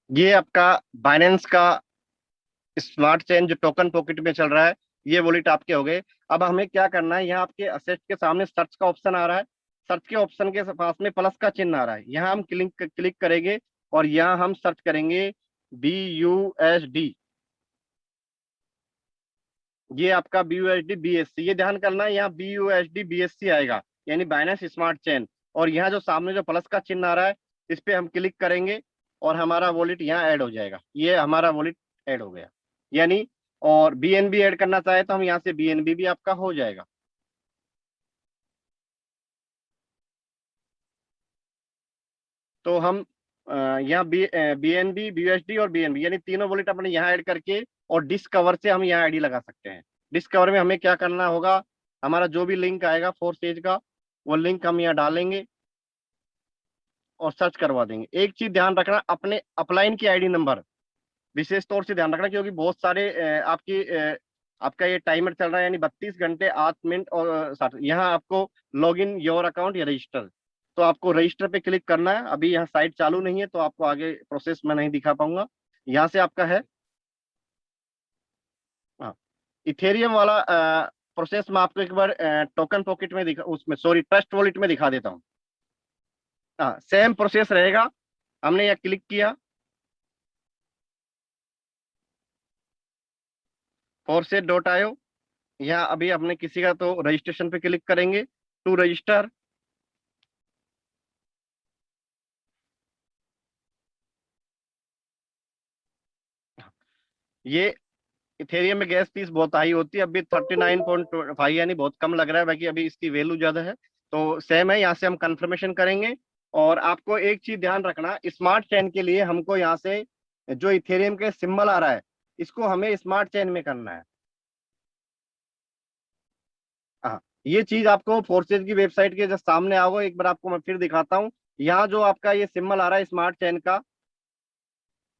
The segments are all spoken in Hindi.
ये आपका बाइनेंस का स्मार्ट चेन जो टोकन पॉकेट में चल रहा है, ये वॉलेट आपके हो गए। अब हमें क्या करना है, यहाँ आपके असेट के सामने सर्च का ऑप्शन आ रहा है। सर्च के ऑप्शन के पास में प्लस का चिन्ह आ रहा है, यहाँ हम क्लिक क्लिक करेंगे और यहाँ हम सर्च करेंगे BUSD। ये आपका BUSD BSC, ये ध्यान करना है, यहाँ BUSD BSC आएगा, यानी बाइनेंस स्मार्ट चेन। और यहाँ जो सामने जो प्लस का चिन्ह आ रहा है, इस पे हम क्लिक करेंगे और हमारा वॉलेट यहाँ ऐड हो जाएगा। ये हमारा वॉलेट ऐड हो गया, यानी और BNB ऐड करना चाहे तो हम यहाँ से BNB भी आपका हो जाएगा। तो हम यहाँ BNB BUSD और BNB यानी तीनों वॉलेट अपने यहाँ ऐड करके और डिस्कवर से हम यहाँ आईडी लगा सकते हैं। डिस्कवर में हमें क्या करना होगा, हमारा जो भी लिंक आएगा फोर पेज का, वो लिंक हम यहाँ डालेंगे और सर्च करवा देंगे। एक चीज ध्यान रखना, अपने अपलाइन की आईडी नंबर विशेष तौर से ध्यान रखना, क्योंकि बहुत सारे आपका ये टाइमर चल रहा है, यानी 32 घंटे 8 मिनट और 60। यहाँ आपको लॉग इन योर अकाउंट या रजिस्टर, तो आपको रजिस्टर पे क्लिक करना है। अभी यहाँ साइट चालू नहीं है तो आपको आगे प्रोसेस मैं नहीं दिखा पाऊंगा। यहाँ से आपका है, हाँ, इथेरियम वाला प्रोसेस मैं आपको एक बार टोकन पॉकेट में दिखा, उसमें सॉरी ट्रस्ट वॉलेट में दिखा देता हूँ। हाँ, सेम प्रोसेस रहेगा। हमने यहाँ क्लिक किया, forset.io। यहाँ अभी हमने किसी का तो रजिस्ट्रेशन पे क्लिक करेंगे, टू रजिस्टर। ये इथेरियम में गैस फीस बहुत हाई होती है, अभी 39.5 यानी बहुत कम लग रहा है, बाकी अभी इसकी वैल्यू ज्यादा है। तो सेम है, यहाँ से हम कंफर्मेशन करेंगे। और आपको एक चीज ध्यान रखना, स्मार्ट चेन के लिए हमको यहाँ से जो इथेरियम के सिंबल आ रहा है, इसको हमें स्मार्ट चेन में करना है। हाँ, ये चीज आपको फोर्सेज की वेबसाइट के जब सामने आओगे, एक बार आपको मैं फिर दिखाता हूँ। यहाँ जो आपका ये सिंबल आ रहा है स्मार्ट चेन का,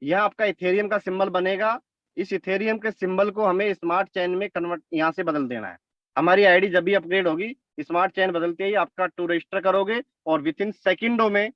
यह आपका इथेरियम का सिंबल बनेगा। इस इथेरियम के सिंबल को हमें स्मार्ट चेन में कन्वर्ट यहाँ से बदल देना है। हमारी आईडी जब भी अपग्रेड होगी, स्मार्ट चेन बदलते ही आपका टू रजिस्टर करोगे और विद इन सेकेंडों में।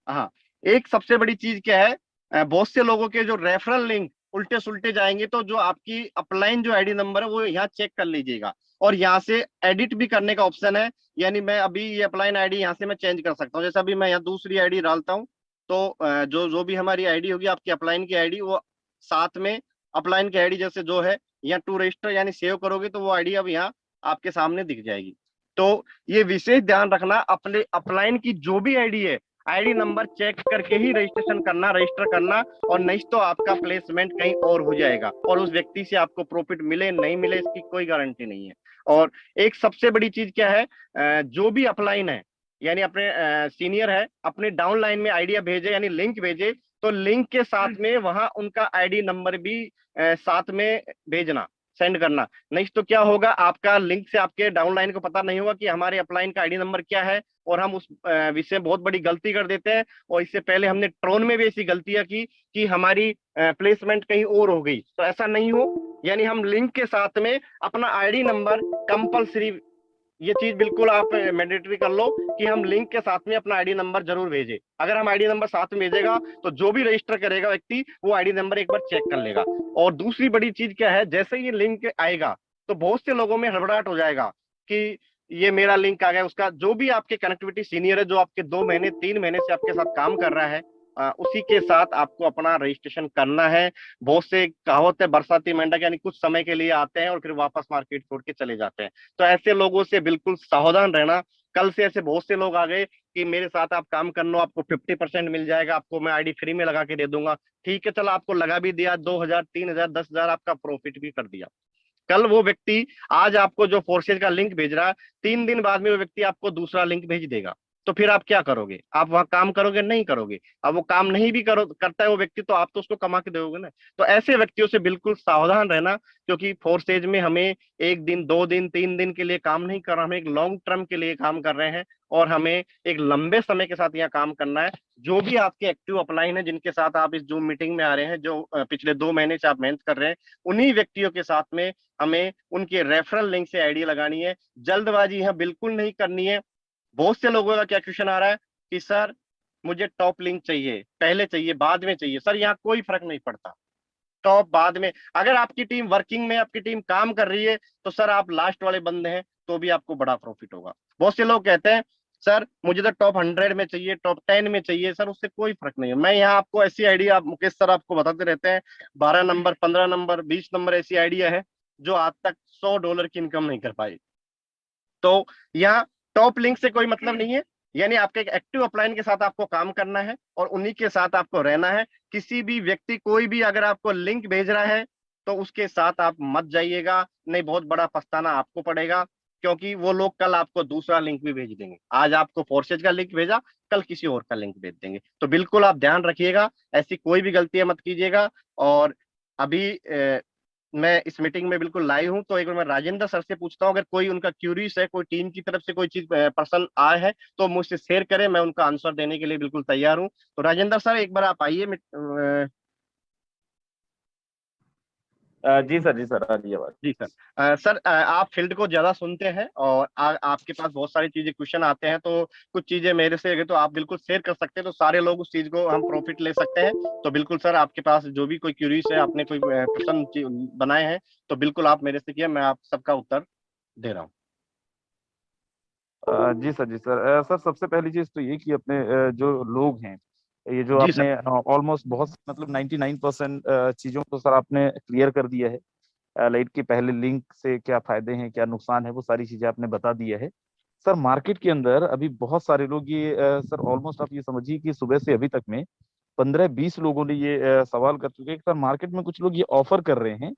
हाँ, एक सबसे बड़ी चीज क्या है, बहुत से लोगों के जो रेफरल लिंक उल्टे सुल्टे जाएंगे, तो जो आपकी अपलाइन जो आईडी नंबर है वो यहाँ चेक कर लीजिएगा। और यहाँ से एडिट भी करने का ऑप्शन है, यानी मैं अभी ये अपलाइन आईडी यहाँ से मैं चेंज कर सकता हूँ। जैसे अभी मैं यहाँ दूसरी आईडी डालता हूँ, तो जो जो भी हमारी आईडी होगी आपकी अपलाइन की आईडी, वो साथ में अपलाइन की आईडी जैसे जो है यहाँ टू रजिस्टर यानी सेव करोगे तो वो आईडी अब यहाँ आपके सामने दिख जाएगी। तो ये विशेष ध्यान रखना, अपने अपलाइन की जो भी आईडी है, आईडी नंबर चेक करके ही रजिस्ट्रेशन करना, रजिस्टर करना। और नहीं तो आपका प्लेसमेंट कहीं और हो जाएगा और उस व्यक्ति से आपको प्रॉफिट मिले नहीं मिले इसकी कोई गारंटी नहीं है। और एक सबसे बड़ी चीज क्या है, जो भी अपलाइन है यानी अपने सीनियर है, अपने डाउनलाइन में आइडिया भेजे यानी लिंक भेजे, तो लिंक के साथ में वहां उनका आईडी नंबर भी साथ में भेजना, सेंड करना। नहीं तो क्या होगा, आपका लिंक से आपके डाउनलाइन को पता नहीं होगा कि हमारे अपलाइन का आईडी नंबर क्या है, और हम उस विषय में बहुत बड़ी गलती कर देते हैं। और इससे पहले हमने ट्रोन में भी ऐसी गलतियां की कि हमारी प्लेसमेंट कहीं और हो गई, तो ऐसा नहीं हो। यानी हम लिंक के साथ में अपना आईडी नंबर कंपलसरी, ये चीज बिल्कुल आप मैंडेटरी कर लो कि हम लिंक के साथ में अपना आईडी नंबर जरूर भेजें। अगर हम आईडी नंबर साथ में भेजेगा तो जो भी रजिस्टर करेगा व्यक्ति वो आईडी नंबर एक बार चेक कर लेगा। और दूसरी बड़ी चीज क्या है, जैसे ये लिंक आएगा तो बहुत से लोगों में हड़बड़ाहट हो जाएगा कि ये मेरा लिंक आ गया। उसका जो भी आपके कनेक्टिविटी सीनियर है, जो आपके 2 महीने 3 महीने से आपके साथ काम कर रहा है, उसी के साथ आपको अपना रजिस्ट्रेशन करना है। बहुत से कहावत है, बरसाती मेंढक, यानी कुछ समय के लिए आते हैं और फिर वापस मार्केट छोड़ के चले जाते हैं। तो ऐसे लोगों से बिल्कुल सावधान रहना। कल से ऐसे बहुत से लोग आ गए कि मेरे साथ आप काम कर लो, आपको 50% मिल जाएगा, आपको मैं आईडी फ्री में लगा के दे दूंगा। ठीक है, चलो आपको लगा भी दिया, 2,000 3,000 10,000 आपका प्रॉफिट भी कर दिया। कल वो व्यक्ति आज आपको जो फोर्सेज का लिंक भेज रहा है, 3 दिन बाद में वो व्यक्ति आपको दूसरा लिंक भेज देगा। तो फिर आप क्या करोगे, आप वहां काम करोगे नहीं करोगे? अब वो काम नहीं भी करता है वो व्यक्ति, तो आप तो उसको कमा के दोगे ना। तो ऐसे व्यक्तियों से बिल्कुल सावधान रहना, क्योंकि फोर्सेज में हमें 1 दिन 2 दिन 3 दिन के लिए काम नहीं कर रहा, हमें एक लॉन्ग टर्म के लिए काम कर रहे हैं। और हमें एक लंबे समय के साथ यहाँ काम करना है। जो भी आपके एक्टिव अपलाइन है, जिनके साथ आप इस जूम मीटिंग में आ रहे हैं, जो पिछले 2 महीने से आप मेहनत कर रहे हैं, उन्हीं व्यक्तियों के साथ में हमें उनके रेफरल लिंक से आईडी लगानी है। जल्दबाजी यह बिल्कुल नहीं करनी है। बहुत से लोगों का क्या क्वेश्चन आ रहा है कि सर मुझे टॉप लिंक चाहिए, पहले चाहिए बाद में चाहिए, सर यहाँ कोई फर्क नहीं पड़ता। टॉप बाद में, अगर आपकी टीम वर्किंग में, आपकी टीम काम कर रही है, तो सर आप लास्ट वाले बंदे हैं तो भी आपको बड़ा प्रॉफिट होगा। बहुत से लोग कहते हैं सर मुझे तो टॉप 100 में चाहिए, टॉप 10 में चाहिए, सर उससे कोई फर्क नहीं है। मैं यहाँ आपको ऐसी आइडिया, मुकेश सर आपको बताते रहते हैं, 12 नंबर, 15 नंबर, 20 नंबर ऐसी आइडिया है जो आज तक $100 की इनकम नहीं कर पाई। तो यहाँ टॉप लिंक से कोई मतलब नहीं है, यानी आपके एक एक्टिव अपलाइन के साथ आपको काम करना है और उन्हीं के साथ आपको रहना है। किसी भी व्यक्ति, कोई भी अगर आपको लिंक भेज रहा है तो उसके साथ आप मत जाइएगा, नहीं बहुत बड़ा पछताना आपको पड़ेगा, क्योंकि वो लोग कल आपको दूसरा लिंक भी भेज देंगे। आज आपको फोर्सेज का लिंक भेजा, कल किसी और का लिंक भेज देंगे। तो बिल्कुल आप ध्यान रखिएगा, ऐसी कोई भी गलतियां मत कीजिएगा। और अभी मैं इस मीटिंग में बिल्कुल लाइव हूँ, तो एक बार मैं राजेंद्र सर से पूछता हूँ, अगर कोई उनका क्यूरीज है, कोई टीम की तरफ से कोई चीज पर्सन आए है तो मुझसे शेयर करें, मैं उनका आंसर देने के लिए बिल्कुल तैयार हूँ। तो राजेंद्र सर एक बार आप आइए। जी सर आ रही है आवाज। जी सर। सर आप फील्ड को ज्यादा सुनते हैं और आपके पास बहुत सारी चीजें क्वेश्चन आते हैं, तो कुछ चीजें मेरे से अगर तो आप बिल्कुल शेयर कर सकते हैं, तो सारे लोग उस चीज को हम प्रॉफिट ले सकते हैं। तो बिल्कुल सर आपके पास जो भी कोई क्यूरीज है, आपने कोई प्रश्न बनाए हैं, तो बिल्कुल आप मेरे से किया, मैं आप सबका उत्तर दे रहा हूँ। जी सर सर सबसे पहली चीज तो ये कि अपने जो लोग हैं, ये जो जी सर। आपने ऑलमोस्ट बहुत मतलब 99% चीजों को सर आपने क्लियर कर दिया है। लाइट के पहले लिंक से क्या फायदे हैं क्या नुकसान है वो सारी चीजें आपने बता दिया है। सर मार्केट के अंदर अभी बहुत सारे लोग ये सर ऑलमोस्ट आप ये समझिए कि सुबह से अभी तक में 15-20 लोगों ने ये सवाल कर चुके हैं कि सर मार्केट में कुछ लोग ये ऑफर कर रहे हैं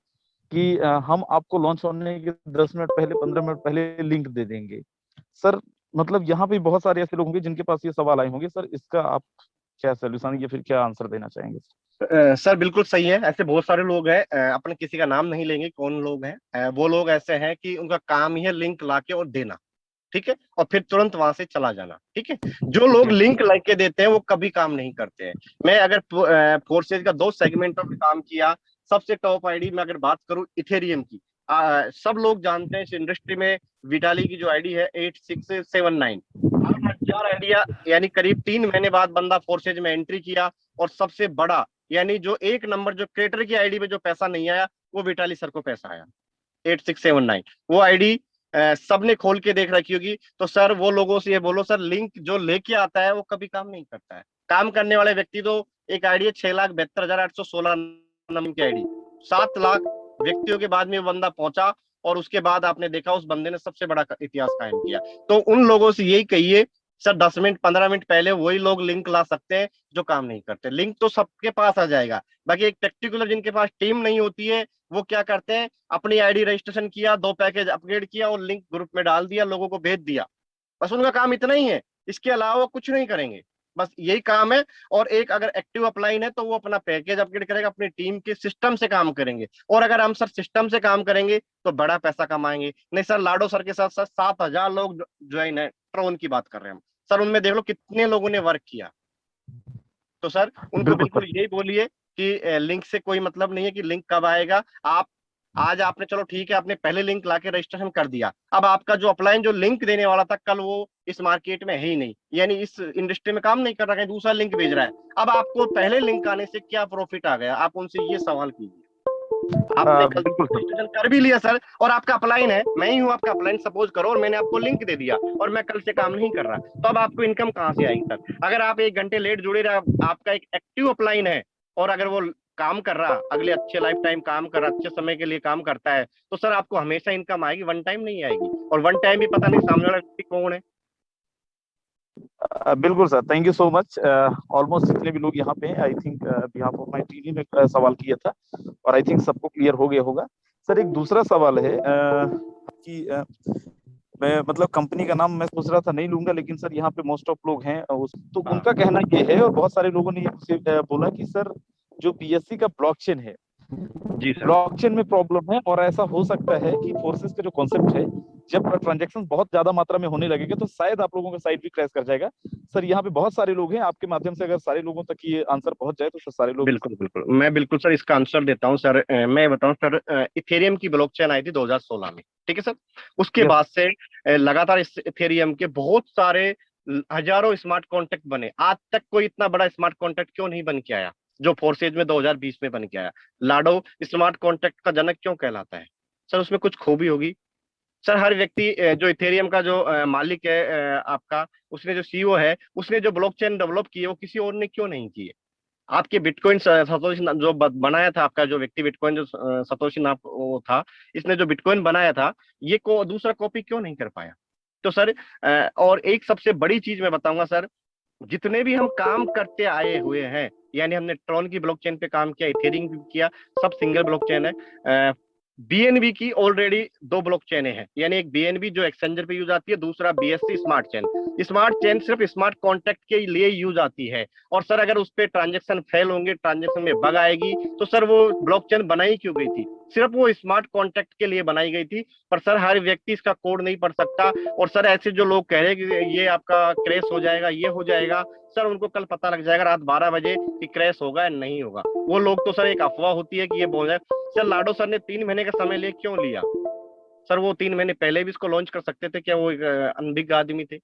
कि हम आपको लॉन्च होने के 10 मिनट पहले 15 मिनट पहले लिंक दे देंगे। सर मतलब यहाँ पे बहुत सारे ऐसे लोग होंगे जिनके पास ये सवाल आए होंगे, सर इसका आप क्या सोल्यूशन या फिर क्या आंसर देना चाहेंगे? सर बिल्कुल सही है, ऐसे बहुत सारे लोग हैं, अपन किसी का नाम नहीं लेंगे कौन लोग हैं। वो लोग ऐसे हैं कि उनका काम ही है लिंक लाके और देना, ठीक है, और फिर तुरंत वहां से चला जाना, ठीक है। जो लोग जी लिंक लेके देते हैं वो कभी काम नहीं करते हैं। मैं अगर फोर्सेज का दो सेगमेंटों में काम किया, सबसे टॉप आईडी में अगर बात करूं इथेरियम की, सब लोग जानते हैं इस इंडस्ट्री में, विटाली की जो आईडी है 8679, 8,000 आइडिया, यानी करीब 3 महीने बाद बंदा फोर्सेज में एंट्री किया। और सबसे बड़ा, यानी जो एक नंबर जो क्रिएटर की आईडी में जो पैसा नहीं आया, वो विटाली सर को पैसा आया, 8679। वो आईडी सबने खोल के देख रखी होगी। तो सर वो लोगों से ये बोलो, सर लिंक जो लेके आता है वो कभी काम नहीं करता है। काम करने वाले व्यक्ति तो, एक आईडी है 6,72,816 नंबर की आईडी, 7 लाख व्यक्तियों के बाद में वो बंदा पहुंचा, और उसके बाद आपने देखा उस बंदे ने सबसे बड़ा इतिहास कायम किया। तो उन लोगों से यही कहिए, सर 10 मिनट 15 मिनट पहले वही लोग लिंक ला सकते हैं जो काम नहीं करते। लिंक तो सबके पास आ जाएगा, बाकी एक पर्टिकुलर जिनके पास टीम नहीं होती है, वो क्या करते हैं, अपनी आईडी रजिस्ट्रेशन किया, 2 पैकेज अपग्रेड किया और लिंक ग्रुप में डाल दिया, लोगों को भेज दिया। बस उनका काम इतना ही है, इसके अलावा वो कुछ नहीं करेंगे, बस यही काम है। और एक अगर एक्टिव अपलाइन है तो वो अपना पैकेज अपग्रेड करेगा, अपनी टीम के सिस्टम से काम करेंगे। और अगर हम सर सिस्टम से काम करेंगे तो बड़ा पैसा कमाएंगे। नहीं सर, लाडो सर के साथ सर 7,000 लोग ज्वाइन है, ट्रोन की बात कर रहे हैं हम, सर उनमें देख लो कितने लोगों ने वर्क किया। तो सर उनको बिल्कुल बिल्कुल सर। यही बोलिए कि लिंक से कोई मतलब नहीं है कि लिंक कब आएगा। आप आज आपने, चलो ठीक है, आपने पहले लिंक लाके रजिस्ट्रेशन कर दिया, अब आपका जो अपलाइन जो लिंक देने वाला था कल, वो इस मार्केट में है ही नहीं, यानी इस इंडस्ट्री में काम नहीं कर रहा है, दूसरा लिंक भेज रहा है। अब आपको पहले लिंक आने से क्या प्रॉफिट आ गया, आप उनसे ये सवाल कीजिए। आपने गलती बिल्कुल से सर। रजिस्ट्रेशन कर भी लिया सर, और आपका अपलाइन है, मैं ही हूँ आपका अपलाइन सपोज करो, और मैंने आपको लिंक दे दिया और मैं कल से काम नहीं कर रहा, तो अब आपको इनकम कहाँ से आएगी सर? अगर आप 1 घंटे लेट जुड़े रहे, आपका एक एक्टिव अपलाइन है, और अगर वो काम कर रहा, अगले अच्छे लाइफ टाइम काम कर रहा, अच्छे समय के लिए काम करता है, तो सर आपको हमेशा इनकम आएगी, वन टाइम नहीं आएगी। और वन टाइम भी पता नहीं सामने वाला व्यक्ति कौन है। बिल्कुल sir, thank you so much. Almost जितने भी लोग यहाँ पे हैं, I think behalf of my team ने सवाल किया था और आई थिंक सबको क्लियर हो गया होगा। सर एक दूसरा सवाल है कि मैं मतलब कंपनी का नाम मैं सोच रहा था नहीं लूंगा, लेकिन सर यहाँ पे मोस्ट ऑफ लोग हैं तो हाँ। उनका कहना ये है और बहुत सारे लोगों ने ये मुझसे बोला कि सर जो बीएससी का ब्लॉकचेन है, जी सर। ब्लॉकचेन में प्रॉब्लम है और ऐसा हो सकता है कि फोर्सेस का जो कॉन्सेप्ट है, जब ट्रांजैक्शन बहुत ज्यादा मात्रा में होने लगेगा तो शायद आप लोगों का साइट भी क्रैश कर जाएगा। सर यहाँ पे बहुत सारे लोग हैं, आपके माध्यम से अगर सारे लोगों तक ये आंसर पहुंच जाए तो सर सारे लोग। बिल्कुल बिल्कुल, मैं बिल्कुल सर इसका आंसर देता हूँ सर। मैं बताऊं सर, इथेरियम की ब्लॉकचेन आई थी 2016 में, ठीक है सर। उसके यस। बाद से लगातार इस इथेरियम के बहुत सारे हजारों स्मार्ट कॉन्ट्रैक्ट बने। आज तक कोई इतना बड़ा स्मार्ट कॉन्ट्रैक्ट क्यों नहीं बन के आया जो फोर्सेज में 2020 में बन के आया? लाडो स्मार्ट कॉन्ट्रैक्ट का जनक क्यों कहलाता है? सर उसमें कुछ खूबी होगी। सर हर व्यक्ति जो इथेरियम का जो मालिक है आपका, उसने जो सीईओ है, उसने जो ब्लॉकचेन डेवलप की है वो किसी और ने क्यों नहीं की है? आपके बिटकॉइन सतोशी जो बनाया था, आपका जो व्यक्ति बिटकॉइन जो सतोशी नाम वो था, इसने जो बिटकॉइन बनाया था, ये को दूसरा कॉपी क्यों नहीं कर पाया? तो सर और एक सबसे बड़ी चीज मैं बताऊंगा सर, जितने भी हम काम करते आए हुए हैं, यानी हमने ट्रॉन की ब्लॉकचेन पे काम किया, इथेरियम भी किया, सब सिंगल ब्लॉकचेन है। बीएनबी की ऑलरेडी दो ब्लॉकचेन है, यानी एक बीएनबी जो एक्सचेंजर पे यूज आती है, दूसरा BSc smart chain. Smart chain सिर्फ स्मार्ट कॉन्ट्रैक्ट के लिए यूज आती है। और सर अगर उस पर ट्रांजेक्शन फेल होंगे, ट्रांजेक्शन में बग आएगी, तो सर वो ब्लॉकचेन बनाई क्यों गई थी? सिर्फ वो स्मार्ट कॉन्ट्रैक्ट के लिए बनाई गई थी। पर सर हर व्यक्ति इसका कोड नहीं पढ़ सकता। और सर ऐसे जो लोग कह रहे हैं कि ये आपका क्रैश हो जाएगा, ये हो जाएगा, सर उनको कल पता लग जाएगा रात 12 बजे कि क्रैश होगा या नहीं होगा। वो लोग तो सर एक अफवाह होती है कि ये बोल रहे हैं। सर लाडो सर ने 3 महीने का समय लिए क्यों लिया? सर वो 3 महीने पहले भी इसको लॉन्च कर सकते थे क्या? वो एक अनभिज्ञ आदमी थे।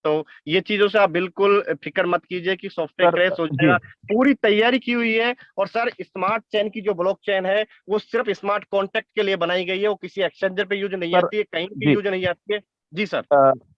तो ये चीजों से आप बिल्कुल फिक्र मत कीजिए कि सॉफ्टवेयर सर क्रैश हो जी जाएगा। पूरी तैयारी की हुई है। और सर स्मार्ट चेन की जो ब्लॉक चेन है, वो सिर्फ स्मार्ट कॉन्ट्रैक्ट के लिए बनाई गई है। वो किसी एक्सचेंजर पे यूज नहीं सर आती है, कहीं भी जी यूज नहीं आती है। जी सर।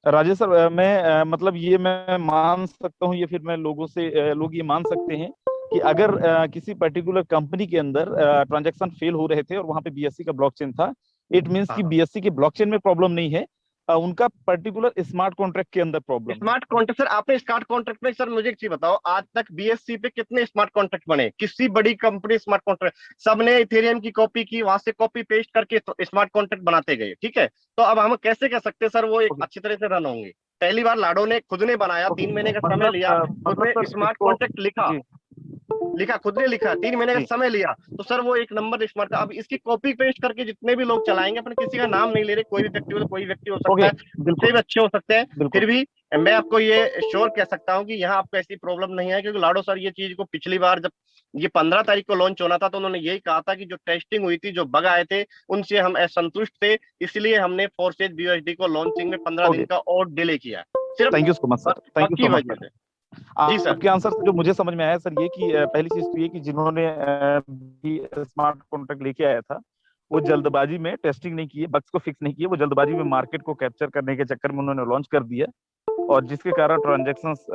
राजेश सर, मैं मतलब ये मैं मान सकता हूँ, ये फिर मैं लोगों से लोग ये मान सकते हैं कि अगर किसी पर्टिकुलर कंपनी के अंदर ट्रांजैक्शन फेल हो रहे थे और वहां पे बीएससी का ब्लॉकचेन था, इट मींस कि हाँ, बीएससी के ब्लॉकचेन में प्रॉब्लम नहीं है, उनका पर्टिकुलर स्मार्ट कॉन्ट्रैक्ट के अंदर प्रॉब्लम है। स्मार्ट कॉन्ट्रैक्ट सर, आपने स्मार्ट कॉन्ट्रैक्ट में सर मुझे एक चीज बताओ, आज तक बीएससी पे कितने स्मार्ट कॉन्ट्रैक्ट बने? किसी बड़ी कंपनी स्मार्ट कॉन्ट्रैक्ट, सबने इथेरियम की कॉपी की, वहां से कॉपी पेस्ट करके स्मार्ट कॉन्ट्रैक्ट बनाते गए, ठीक है? तो अब हम कैसे कह सकते हैं सर वो एक ओके अच्छी तरह से रन होंगे? पहली बार लाडो ने खुद ने बनाया, ओके, 3 महीने का समय मतलब लिया, मतलब उसने सर स्मार्ट इसको, कॉन्ट्रैक्ट लिखा, जी खुद ने लिखा, 3 महीने का जी समय लिया, तो सर वो एक नंबर स्मार्ट था। अब इसकी कॉपी पेस्ट करके जितने भी लोग चलाएंगे, अपन किसी का नाम नहीं ले रहे, कोई भी व्यक्ति हो तो कोई व्यक्ति हो सकता ओके, है, बिल्कुल कितने भी अच्छे हो सकते हैं, बिल्कुल। फिर भी मैं आपको ये श्योर कह सकता हूँ कि यहाँ आपको ऐसी प्रॉब्लम नहीं है। क्योंकि लाडो सर ये चीज को पिछली बार जब ये 15 तारीख को लॉन्च होना था, तो उन्होंने यही कहा था कि जो टेस्टिंग हुई थी, जो बग आए थे, उनसे हम असंतुष्ट थे, इसलिए हमने फोर्सेज बीयूएसडी को लॉन्चिंग में 15 दिन ओके, का और डिले किया, सिर्फ थैंक यू सो मच बस सर, थैंक बग यू की सो मच वजह सर। से। जी सर। आपके आंसर से जो मुझे समझ में आया सर, ये कि पहली चीज तो ये कि जिन्होंने भी स्मार्ट कॉन्ट्रैक्ट लेके आया था, वो जल्दबाजी में टेस्टिंग नहीं किए, बग्स को फिक्स नहीं किए, वो जल्दबाजी में मार्केट को कैप्चर करने के चक्कर में उन्होंने लॉन्च कर दिया, और जिसके कारण ट्रांजेक्शन्स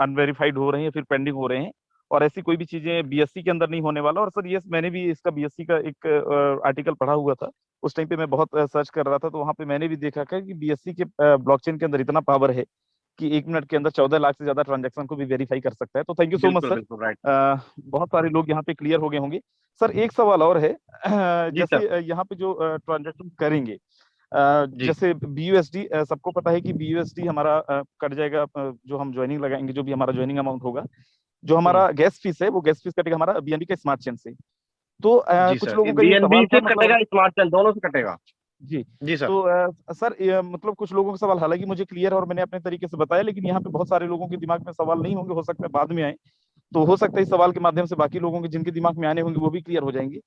अनवेरिफाइड हो रहे हैं, फिर पेंडिंग हो रहे हैं, और ऐसी कोई भी चीजें बीएससी के अंदर नहीं होने वाला। और सर ये मैंने भी इसका बीएससी का एक आर्टिकल पढ़ा हुआ था, उस टाइम पे मैं बहुत सर्च कर रहा था, तो वहां पे मैंने भी देखा कि बीएससी के ब्लॉकचेन के अंदर इतना पावर है कि 1 मिनट के अंदर 14 लाख से ज्यादा ट्रांजैक्शन को भी वेरीफाई कर सकता है। तो थैंक यू सो मच बिल्कुल सर। बिल्कुल राइट। बहुत सारे लोग यहाँ पे क्लियर हो गए होंगे। सर एक सवाल और है, जी सर। जैसे यहाँ पे जो ट्रांजैक्शन करेंगे, जी। जैसे बीयूएसडी, सबको पता है कि बीयूएसडी हमारा कट जाएगा, जो हम ज्वाइनिंग लगाएंगे, जो भी हमारा ज्वाइनिंग अमाउंट होगा, जो हम्म। हमारा गैस फीस है, वो गैस फीस कटेगा हमारा बीएनबी के स्मार्ट चेन से। तो जी कुछ सर, लोगों का ये बीएनबी सवाल था, से मतलब कटेगा, स्मार्ट चैन दोनों से कटेगा। जी, जी सर। तो सर मतलब कुछ लोगों का सवाल, हालांकि मुझे क्लियर है और मैंने अपने तरीके से बताया, लेकिन यहाँ पे बहुत सारे लोगों के दिमाग में सवाल नहीं होंगे, हो सकता है बाद में आए, तो हो सकता है इस सवाल के माध्यम से बाकी लोगों के जिनके दिमाग में आने होंगे वो भी क्लियर हो जाएंगे।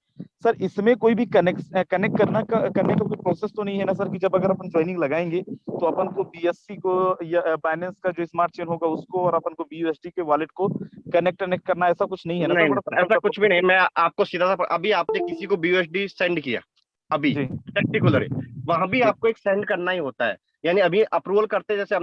सर इसमें कोई भी कनेक्ट करने का कोई प्रोसेस तो नहीं है ना सर, कि जब अगर अपन ज्वाइनिंग लगाएंगे तो अपन को बीएससी को या बाइनेंस का जो स्मार्ट चेन होगा उसको, और अपन को बीयूएसडी के वॉलेट को कनेक्ट करना, ऐसा कुछ नहीं है ना सर? नहीं नहीं बड़ा सर, सिंपल ऐसा सा कुछ भी प्रोसेस नहीं। है। मैं आपको सीधा सा, अभी आपने किसी को बीयूएसडी सेंड किया, अभी जी पर्टिकुलर है, वहां भी जी आपको एक सेंड करना ही होता है। यानी अभी अप्रूवल करते, जैसे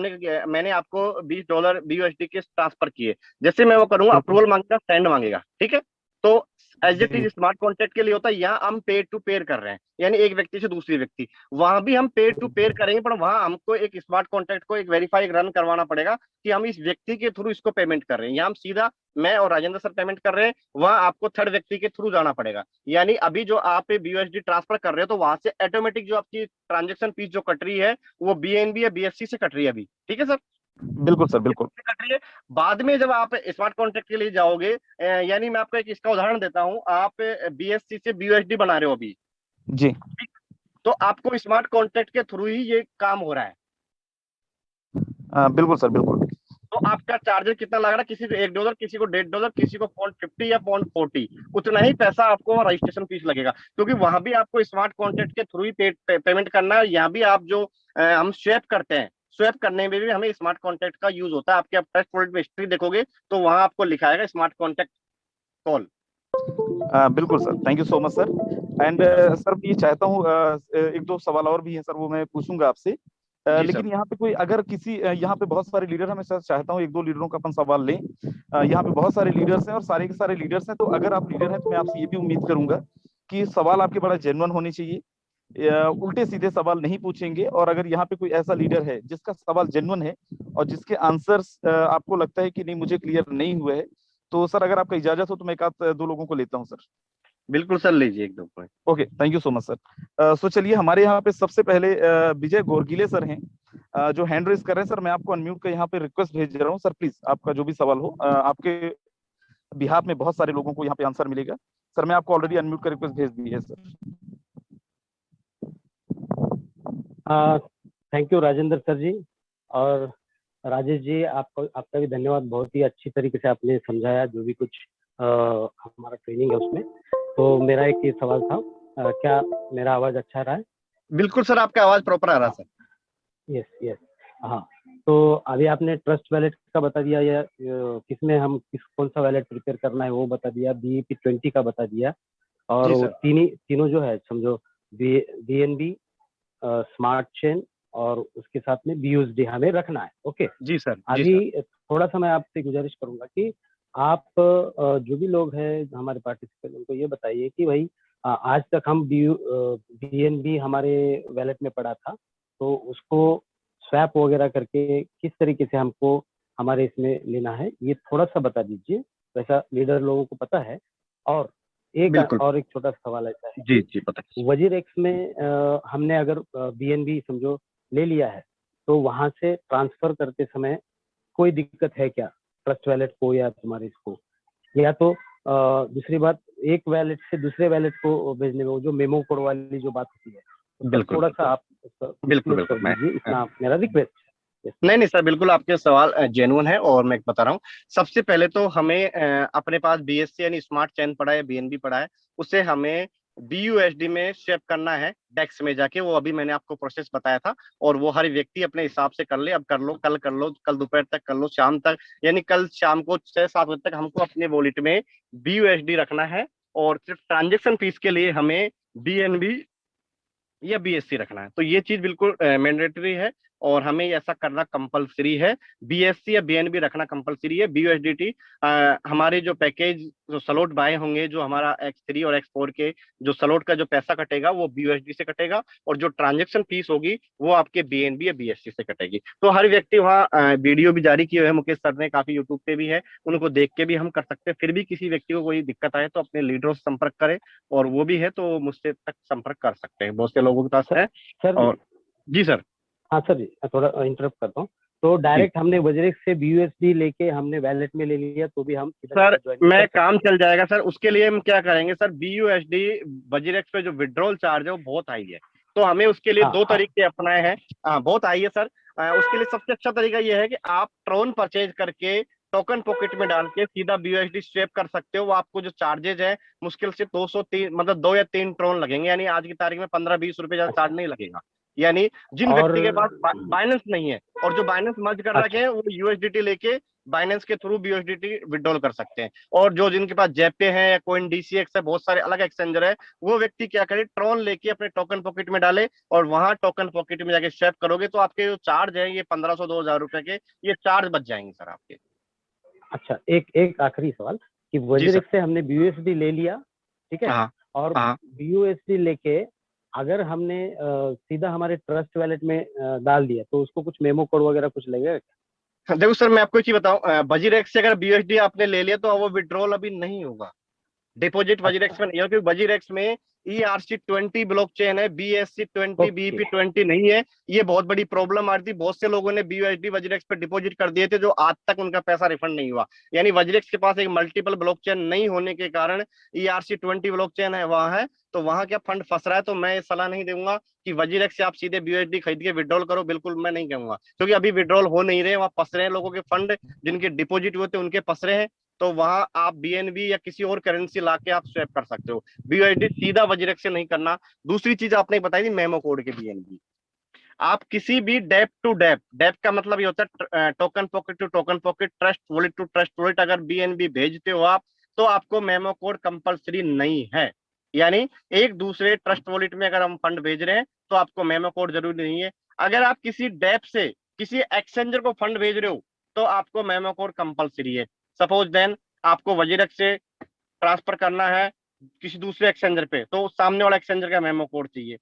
मैंने आपको $20 बीयूएसडी के ट्रांसफर किए, जैसे मैं वो करूंगा, बिल्कुल। अप्रूवल मांगेगा, सेंड मांगेगा, ठीक है? तो एज इट जी इज स्मार्ट कॉन्ट्रैक्ट के लिए होता है, यहाँ हम पेयर टू पेयर कर रहे हैं, यानी एक व्यक्ति से दूसरी व्यक्ति। वहां भी हम पेयर टू पेयर करेंगे, पर वहां हमको एक स्मार्ट कॉन्ट्रैक्ट को एक वेरीफाई रन करवाना पड़ेगा कि हम इस व्यक्ति के थ्रू इसको पेमेंट कर रहे हैं। यहाँ हम सीधा मैं और राजेंद्र सर पेमेंट कर रहे हैं, वहां आपको थर्ड व्यक्ति के थ्रू जाना पड़ेगा। यानी अभी जो आप बीयूएसडी ट्रांसफर कर रहे हो, तो वहां से ऑटोमेटिक जो आपकी ट्रांजेक्शन फीस जो कट रही है, वो बीएनबी या बीएससी से कट रही है अभी, ठीक है सर? बिल्कुल सर, बिल्कुल। इससे कट रही है। बाद में जब आप स्मार्ट कॉन्ट्रैक्ट के लिए जाओगे, यानी मैं आपको एक इसका उदाहरण देता हूँ, आप बीएससी से बीयूएसडी बना रहे हो अभी, जी तो आपको स्मार्ट कॉन्ट्रैक्ट के थ्रू ही ये काम हो रहा है। बिल्कुल सर, बिल्कुल। तो आपका चार्जर कितना लग रहा है? किसी को $1, किसी को $1.50, किसी को $0.50 या $0.40, उतना ही पैसा आपको रजिस्ट्रेशन फीस लगेगा। क्योंकि वहां भी आपको स्मार्ट कॉन्ट्रैक्ट के थ्रू ही पेमेंट करना है। यहाँ भी आप जो हम स्वैप करते हैं, स्वैप करने में भी हमें स्मार्ट कॉन्टैक्ट का यूज होता है। आपके आप टेस्ट प्रोडक्ट में हिस्ट्री देखोगे तो वहां आपको लिखा है स्मार्ट कॉन्टैक्ट कॉल। बिल्कुल sir, thank you so much sir. And जी सर। सर ये चाहता हूँ, एक दो सवाल और भी है सर, वो मैं पूछूंगा आपसे। जी सर। लेकिन यहाँ पे कोई अगर किसी यहाँ पे बहुत सारे लीडर हैं, मैं सर चाहता हूँ एक दो लीडरों का अपन सवाल लें। यहाँ पे बहुत सारे लीडर्स हैं और सारे के सारे लीडर्स हैं, तो अगर आप लीडर हैं तो मैं आपसे ये भी उम्मीद करूंगा कि सवाल आपके बड़ा जेन्युइन होने चाहिए, उल्टे सीधे सवाल नहीं पूछेंगे। और अगर यहाँ पे कोई ऐसा लीडर है जिसका सवाल जेन्युइन है और जिसके आंसर्स आपको लगता है कि नहीं मुझे क्लियर नहीं हुए है, तो सर अगर आपका इजाजत हो तो मैं एक आध दो लोगों को लेता हूँ सर। बिल्कुल सर, लीजिए एक दो point. Okay, thank you so much sir. So चलिए, हमारे यहाँ पे सबसे पहले विजय गोरगिले सर हैं, जो हैंड रेज कर रहे हैं। सर मैं आपको अनम्यूट का यहाँ पे रिक्वेस्ट भेज रहा हूँ सर, प्लीज आपका जो भी सवाल हो, आपके बिहाफ में बहुत सारे लोगों को यहाँ पे आंसर मिलेगा। सर मैं आपको ऑलरेडी अनम्यूट का रिक्वेस्ट भेज दी है sir. Thank you Rajendra sir ji. और राजेश जी, आपका भी धन्यवाद। बहुत ही अच्छी तरीके से आपने समझाया जो भी कुछ हमारा ट्रेनिंग है उसमें। तो मेरा एक ये सवाल था, क्या मेरा आवाज अच्छा आ रहा है? बिल्कुल सर, आपका आवाज प्रॉपर आ रहा है सर। Yes yes. हाँ, तो अभी आपने ट्रस्ट वैलेट का बता दिया, या किसमें हम कौन सा वैलेट प्रिपेयर करना है वो बता दिया, BEP20 का बता दिया। और जी वो सर। तीनों जो है समझो, BNB, स्मार्ट चेन और उसके साथ में BUSD हमें रखना है। ओके। जी सर। जी अभी सर। थोड़ा सा मैं आपसे गुजारिश करूंगा कि आप जो भी लोग हैं हमारे पार्टिसिपेंट, उनको ये बताइए कि भाई आज तक हम BNB हमारे वैलेट में पड़ा था, तो उसको स्वैप वगैरह करके किस तरीके से हमको हमारे इसमें लेना है, ये थोड़ा सा बता दीजिए। वैसा लीडर लोगों को पता है। और बिल्कुल। एक छोटा सा सवाल ऐसा है जी कि जी, पता है। वजीर एक्स में हमने अगर BNB समझो ले लिया है, तो वहां से ट्रांसफर करते समय कोई दिक्कत है क्या ट्रस्ट वैलेट को या तुम्हारे इसको? या तो दूसरी बात, एक वैलेट से दूसरे वैलेट को भेजने में वो जो मेमो कोड वाली जो बात होती है, उसका बिल्कुल थोड़ा सा आप बिल्कुल। डिस्क्लोज बिल्कुल कर मैं दीजिए, इतना मेरा रिक्वेस्ट है। नहीं नहीं सर, बिल्कुल आपके सवाल जेन्युइन है और मैं बता रहा हूँ। सबसे पहले तो हमें अपने पास BSC यानी स्मार्ट चैन पड़ा है, BNB पड़ा है, उसे हमें BUSD में शेप करना है डेक्स में जाके। वो अभी मैंने आपको प्रोसेस बताया था, और वो हर व्यक्ति अपने हिसाब से कर ले। अब कर लो, कल कर लो, कल दोपहर तक कर लो, शाम तक, यानी कल शाम को 6-7 बजे तक हमको अपने वॉलेट में BUSD रखना है। और सिर्फ ट्रांजेक्शन फीस के लिए हमें BNB या BSC रखना है। तो ये चीज बिल्कुल मैंडेटरी है और हमें ऐसा करना कंपलसरी है। BSC या BNB रखना कंपलसरी है। BUSDT हमारे जो पैकेज, जो स्लॉट बाय होंगे, जो हमारा X3 और X4 के जो स्लॉट का जो पैसा कटेगा वो BUSD से कटेगा, और जो ट्रांजेक्शन फीस होगी वो आपके BNB या BSC से कटेगी। तो हर व्यक्ति वहाँ वीडियो भी जारी किए हुए हैं मुकेश सर ने, काफी यूट्यूब पे भी है, उनको देख के भी हम कर सकते हैं। फिर भी किसी व्यक्ति को कोई दिक्कत आए तो अपने लीडरों से संपर्क करें, और वो भी है तो मुझसे तक संपर्क कर सकते हैं, बहुत से लोगों के पास सर, है। सर जी। और जी सर। हाँ सर जी, मैं थोड़ा इंटरप्ट करता हूँ। तो जी डायरेक्ट हमने वजरेक्स से BUSD लेके हमने वैलेट में ले लिया, तो भी हम सीधा सर, सीधा ज्वाइनिंग कर मैं सकते काम हैं? चल जाएगा सर। उसके लिए हम क्या करेंगे सर, BUSD वजीरेक्स पे जो विड्रॉल चार्ज है वो बहुत हाई है, तो हमें उसके लिए हाँ दो हाँ। तरीके अपनाए हैं। हाँ, बहुत हाई है सर। उसके लिए सबसे अच्छा तरीका यह है कि आप ट्रोन परचेज करके टोकन पॉकेट में डाल के सीधा BUSD स्वैप कर सकते हो। वो आपको जो चार्जेज है, मुश्किल से 203, मतलब 2 या 3 ट्रोन लगेंगे, यानी आज की तारीख में 15-20 रुपए ज्यादा चार्ज अच्छा। नहीं लगेगा। यानी जिन और व्यक्ति के पास बाइनेंस नहीं है और जो बाइनेंस मर्ज कर रखे अच्छा। हैं, वो USDT लेके बाइनेंस के थ्रू BUSDT विड्रॉल कर सकते हैं। और जो जिनके पास जेपे है या कोइन DCX है, बहुत सारे अलग एक्सचेंजर है, वो व्यक्ति क्या करे, ट्रॉन लेके अपने टोकन पॉकेट में डाले, और वहां टोकन पॉकेट में जाके स्वैप करोगे तो आपके जो चार्ज है ये 1500-2000 रुपए के ये चार्ज बच जाएंगे सर आपके। अच्छा, एक एक आखिरी सवाल कि जी सर। वज्रिक से हमने BUSD ले लिया, ठीक है, हाँ और हाँ। BUSD लेके अगर हमने सीधा हमारे ट्रस्ट वैलेट में डाल दिया, तो उसको कुछ मेमो कोड वगैरह कुछ लगेगा क्या? देखो सर, मैं आपको एक चीज बताऊं, बजीरेक्स से अगर BUSD आपने ले लिया तो वो विड्रॉल अभी नहीं होगा। डिपॉजिट वजीरेक्स अच्छा। में नहीं है, क्योंकि वजीरेक्स में ERC20 ब्लॉकचेन है, BSC20 ओके। BEP20 नहीं है। ये बहुत बड़ी प्रॉब्लम आ रही थी, बहुत से लोगों ने BUSD वजीरेक्स पे डिपॉजिट कर दिए थे, जो आज तक उनका पैसा रिफंड नहीं हुआ। यानी वजीरेक्स के पास एक मल्टीपल ब्लॉकचेन नहीं होने के कारण ERC20 ब्लॉकचेन है वहां है, तो वहां क्या फंड फंस रहा है। तो मैं ये सलाह नहीं दूंगा कि वजीरेक्स से आप सीधे BUSD खरीद के विड्रॉल करो, बिल्कुल मैं नहीं कहूंगा, क्योंकि अभी विड्रॉल हो नहीं रहे, वहां फंस रहे हैं लोगों के फंड, जिनके डिपॉजिट हुए थे उनके फंस रहे हैं। तो वहां आप BNB या किसी और करेंसी लाके आप स्वैप कर सकते हो। BUSD सीधा वजीरेक्स से नहीं करना। दूसरी चीज आपने बताई थी मेमो कोड के BNB, आप किसी भी डेप टू डेप, डेप का मतलब ये होता है token pocket to token pocket, trust wallet to trust wallet, अगर बीएनबी भेजते हो आप तो आपको मेमो कोड कंपलसरी नहीं है। यानी एक दूसरे ट्रस्ट वॉलेट में अगर हम फंड भेज रहे हैं तो आपको मेमो कोड जरूरी नहीं है। अगर आप किसी डेप से किसी एक्सचेंजर को फंड भेज रहे हो तो आपको मेमो कोड कंपलसरी है। सपोज देन आपको वजीरक से ट्रांसफर करना है किसी दूसरे एक्सचेंजर पे, तो सामने वाला एक्सचेंजर का मेमो कोड चाहिए।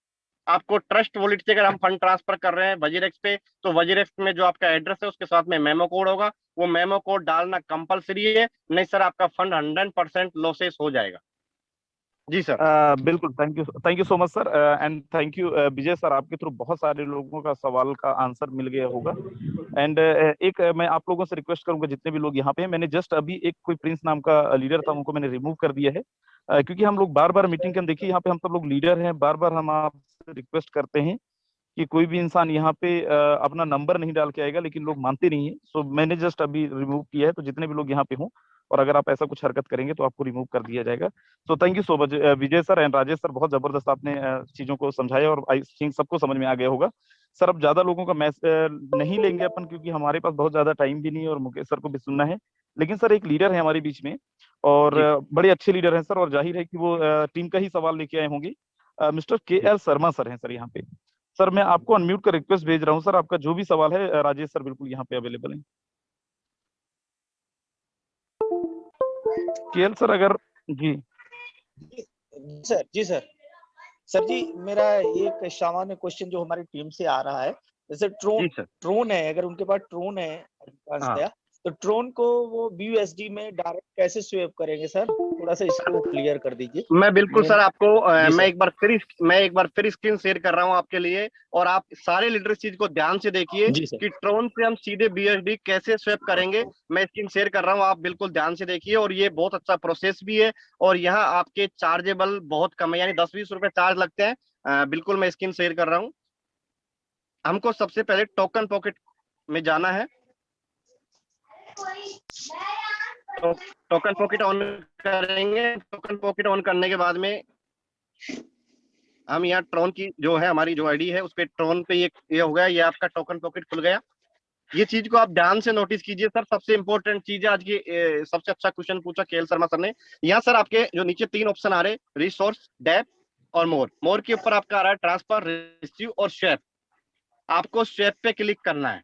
आपको ट्रस्ट वॉलेट से अगर हम फंड ट्रांसफर कर रहे हैं वजीरेक्स पे, तो वजीरेक्स में जो आपका एड्रेस है उसके साथ में मेमो कोड होगा, वो मेमो कोड डालना कंपलसरी है, नहीं सर आपका फंड 100% लॉसेस हो जाएगा। जी सर। बिल्कुल, thank you so much sir, and thank you Vijay sir. आपके थ्रू बहुत सारे लोगों का सवाल का आंसर मिल गया होगा। एंड एक मैं आप लोगों से रिक्वेस्ट करूंगा, जितने भी लोग यहाँ पे हैं, मैंने जस्ट अभी एक कोई प्रिंस नाम का लीडर था, उनको मैंने रिमूव कर दिया है, क्योंकि हम लोग बार बार मीटिंग के हम देखिए यहाँ पे हम सब लोग लीडर हैं, बार बार हम आपसे रिक्वेस्ट करते हैं कि कोई भी इंसान यहाँ पे अपना नंबर नहीं डाल के आएगा, लेकिन लोग मानते नहीं है। सो मैंने जस्ट अभी रिमूव किया है, तो जितने भी लोग यहाँ पे हों और अगर आप ऐसा कुछ हरकत करेंगे तो आपको रिमूव कर दिया जाएगा। So thank you so much Vijay sir and Rajesh sir, बहुत जबरदस्त आपने चीजों को समझाया और आई थिंक सबको समझ में आ गया होगा। सर अब ज्यादा लोगों का नहीं लेंगे अपन, क्योंकि हमारे पास बहुत ज्यादा टाइम भी नहीं है और मुकेश सर को भी सुनना है। लेकिन सर एक लीडर है हमारे बीच में और जी बड़े अच्छे लीडर हैं सर, और जाहिर है कि वो टीम का ही सवाल लेके आए होंगे। मिस्टर के जी एल शर्मा सर हैं सर यहाँ पे। सर मैं आपको अनम्यूट का रिक्वेस्ट भेज रहा हूँ सर, आपका जो भी सवाल है राजेश सर बिल्कुल यहाँ पे अवेलेबल हैं। केएल सर अगर जी जी सर, जी सर। सर जी, मेरा एक सामान्य क्वेश्चन जो हमारी टीम से आ रहा है, जैसे जी सर। ट्रोन है, अगर उनके पास ट्रोन है हाँ, अंशतया, तो ट्रोन को वो BUSD में डायरेक्ट कैसे स्वेप करेंगे सर? थोड़ा सा इसको क्लियर कर दीजिए। मैं बिल्कुल सर मेन आपको जी मैं सर। एक बार फिर स्क्रीन शेयर कर रहा हूं आपके लिए, और आप सारे लीडर इस चीज को ध्यान से देखिए जी सर। कि ट्रोन से हम सीधे BSD कैसे स्वैप करेंगे। मैं स्क्रीन शेयर कर रहा हूं, आप बिल्कुल ध्यान से देखिए, और ये बहुत अच्छा प्रोसेस भी है। और यहाँ आपके चार्जेबल बहुत कम है, यानी 10-20 रुपए चार्ज लगते हैं। बिल्कुल मैं स्क्रीन शेयर कर रहा हूँ। हमको सबसे पहले टोकन पॉकेट में जाना है। तो टोकन पॉकेट ऑन करेंगे। टोकन पॉकेट ऑन करने के बाद में हम यहाँ ट्रोन की जो है हमारी जो आईडी है उस पे ट्रोन पे ये हो गया, ये आपका टोकन पॉकेट खुल गया। ये चीज को आप ध्यान से नोटिस कीजिए सर, सबसे इंपॉर्टेंट चीज है आज की। सबसे अच्छा क्वेश्चन पूछा केएल शर्मा सर ने। यहाँ सर आपके जो नीचे 3 ऑप्शन आ रहे, रिसोर्स, डेप और मोर। मोर के ऊपर आपका आ रहा है ट्रांसफर, रिसीव और स्वैप। आपको स्वैप पे क्लिक करना है।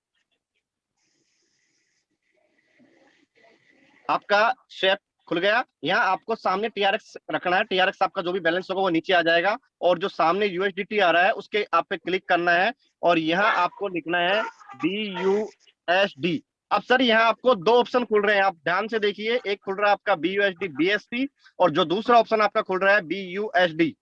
आपका स्वैप खुल गया। यहाँ आपको सामने TRX रखना है। TRX आपका जो भी बैलेंस होगा वो नीचे आ जाएगा, और जो सामने USDT आ रहा है उसके आप पे क्लिक करना है, और यहाँ आपको लिखना है BUSD। अब सर यहाँ आपको 2 ऑप्शन खुल रहे हैं, आप ध्यान से देखिए। एक खुल रहा है आपका BUSD BSC, और जो दूसरा ऑप्शन आपका खुल रहा है BUSD।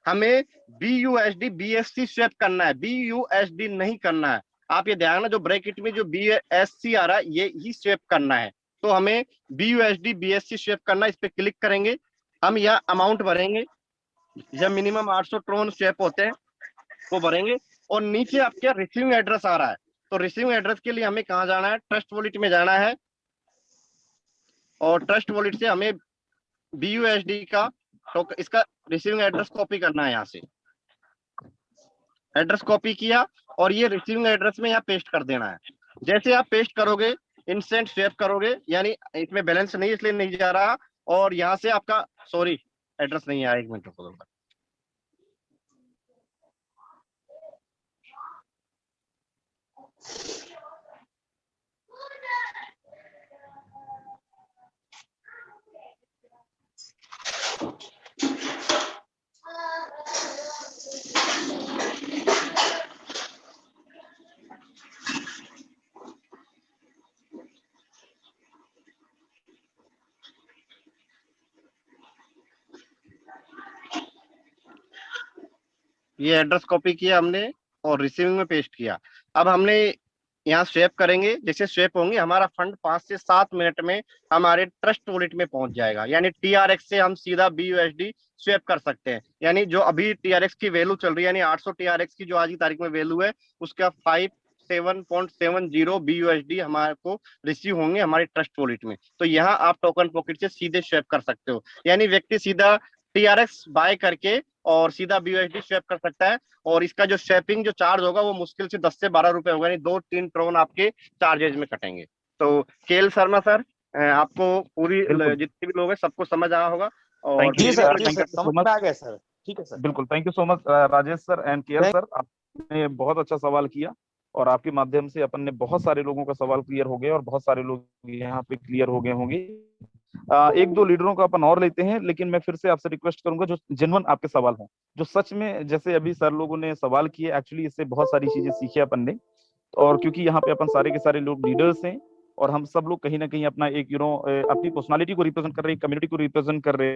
हमें BUSD BSC स्वैप करना है, BUSD नहीं करना है। आप ये ध्यान है, जो ब्रैकेट में जो BSC आ रहा है ये ही स्वैप करना है। तो हमें BUSD BSC स्वैप करना, इस पे क्लिक करेंगे। हम यहाँ अमाउंट भरेंगे, जब मिनिमम 800 ट्रोन स्वैप होते हैं वो भरेंगे। और नीचे आपके रिसीविंग एड्रेस आ रहा है, तो रिसीविंग एड्रेस के लिए हमें कहाँ जाना है, ट्रस्ट वॉलेट में जाना है। और ट्रस्ट वॉलेट से हमें BUSD का तो इसका रिसीविंग एड्रेस कॉपी करना है। यहाँ से एड्रेस कॉपी किया और ये रिसीविंग एड्रेस में यहाँ पेस्ट कर देना है। जैसे आप पेस्ट करोगे इंस्टेंट स्वैप करोगे, यानी इसमें बैलेंस नहीं इसलिए नहीं जा रहा। और यहाँ से आपका सॉरी एड्रेस नहीं आया, 1 मिनट रुको। ये एड्रेस कॉपी किया हमने और रिसीविंग में पेस्ट किया। अब हमने यहाँ स्वैप करेंगे। जैसे स्वैप होंगे हमारा फंड 5 से 7 मिनट में हमारे ट्रस्ट वॉलेट में पहुंच जाएगा। यानी TRX से हम सीधा BUSD स्वैप कर सकते हैं। यानी जो अभी TRX की वैल्यू चल रही है, यानी 800 TRX की जो आज की तारीख में वैल्यू है, उसका 57.70 BUSD हमारे को रिसीव होंगे हमारे ट्रस्ट वॉलेट में। तो यहाँ आप टोकन पॉकेट से सीधे स्वैप कर सकते हो। यानी व्यक्ति सीधा TRX बाय करके और सीधा BUSD स्वैप कर सकता है। और इसका जो स्वैपिंग जो चार्ज होगा वो मुश्किल से 10 से 12 रुपए होगा, यानी 2-3 ट्रोन आपके चार्जेज में कटेंगे। तो केएल शर्मा सर, आपको पूरी बिल्कुल। जितने भी लोग हैं सबको समझ आया होगा। और थैंक यू जी फिर भी सर, कोई जी थैंक सर, यू सो समझ मच। में आ गया सर। ठीक है सर। बिल्कुल, thank you so much Rajesh sir and KL Thank- sir, आपने बहुत अच्छा सवाल किया और आपके माध्यम से अपन ने बहुत सारे लोगों का सवाल क्लियर हो गया और बहुत सारे लोग यहाँ पे क्लियर हो गए होंगे। एक दो लीडरों का अपन और लेते हैं, लेकिन मैं फिर से आपसे रिक्वेस्ट करूंगा जो जेन्युइन आपके सवाल हों, जो सच में जैसे अभी सर लोगों ने सवाल किए, एक्चुअली इससे बहुत सारी चीजें सीखी अपन ने। और क्योंकि यहाँ पे अपन सारे के सारे लोग लीडर्स हैं और हम सब लोग कहीं ना कहीं अपना एक अपनी पर्सनालिटी को रिप्रेजेंट कर रहे हैं, कम्युनिटी को रिप्रेजेंट कर रहे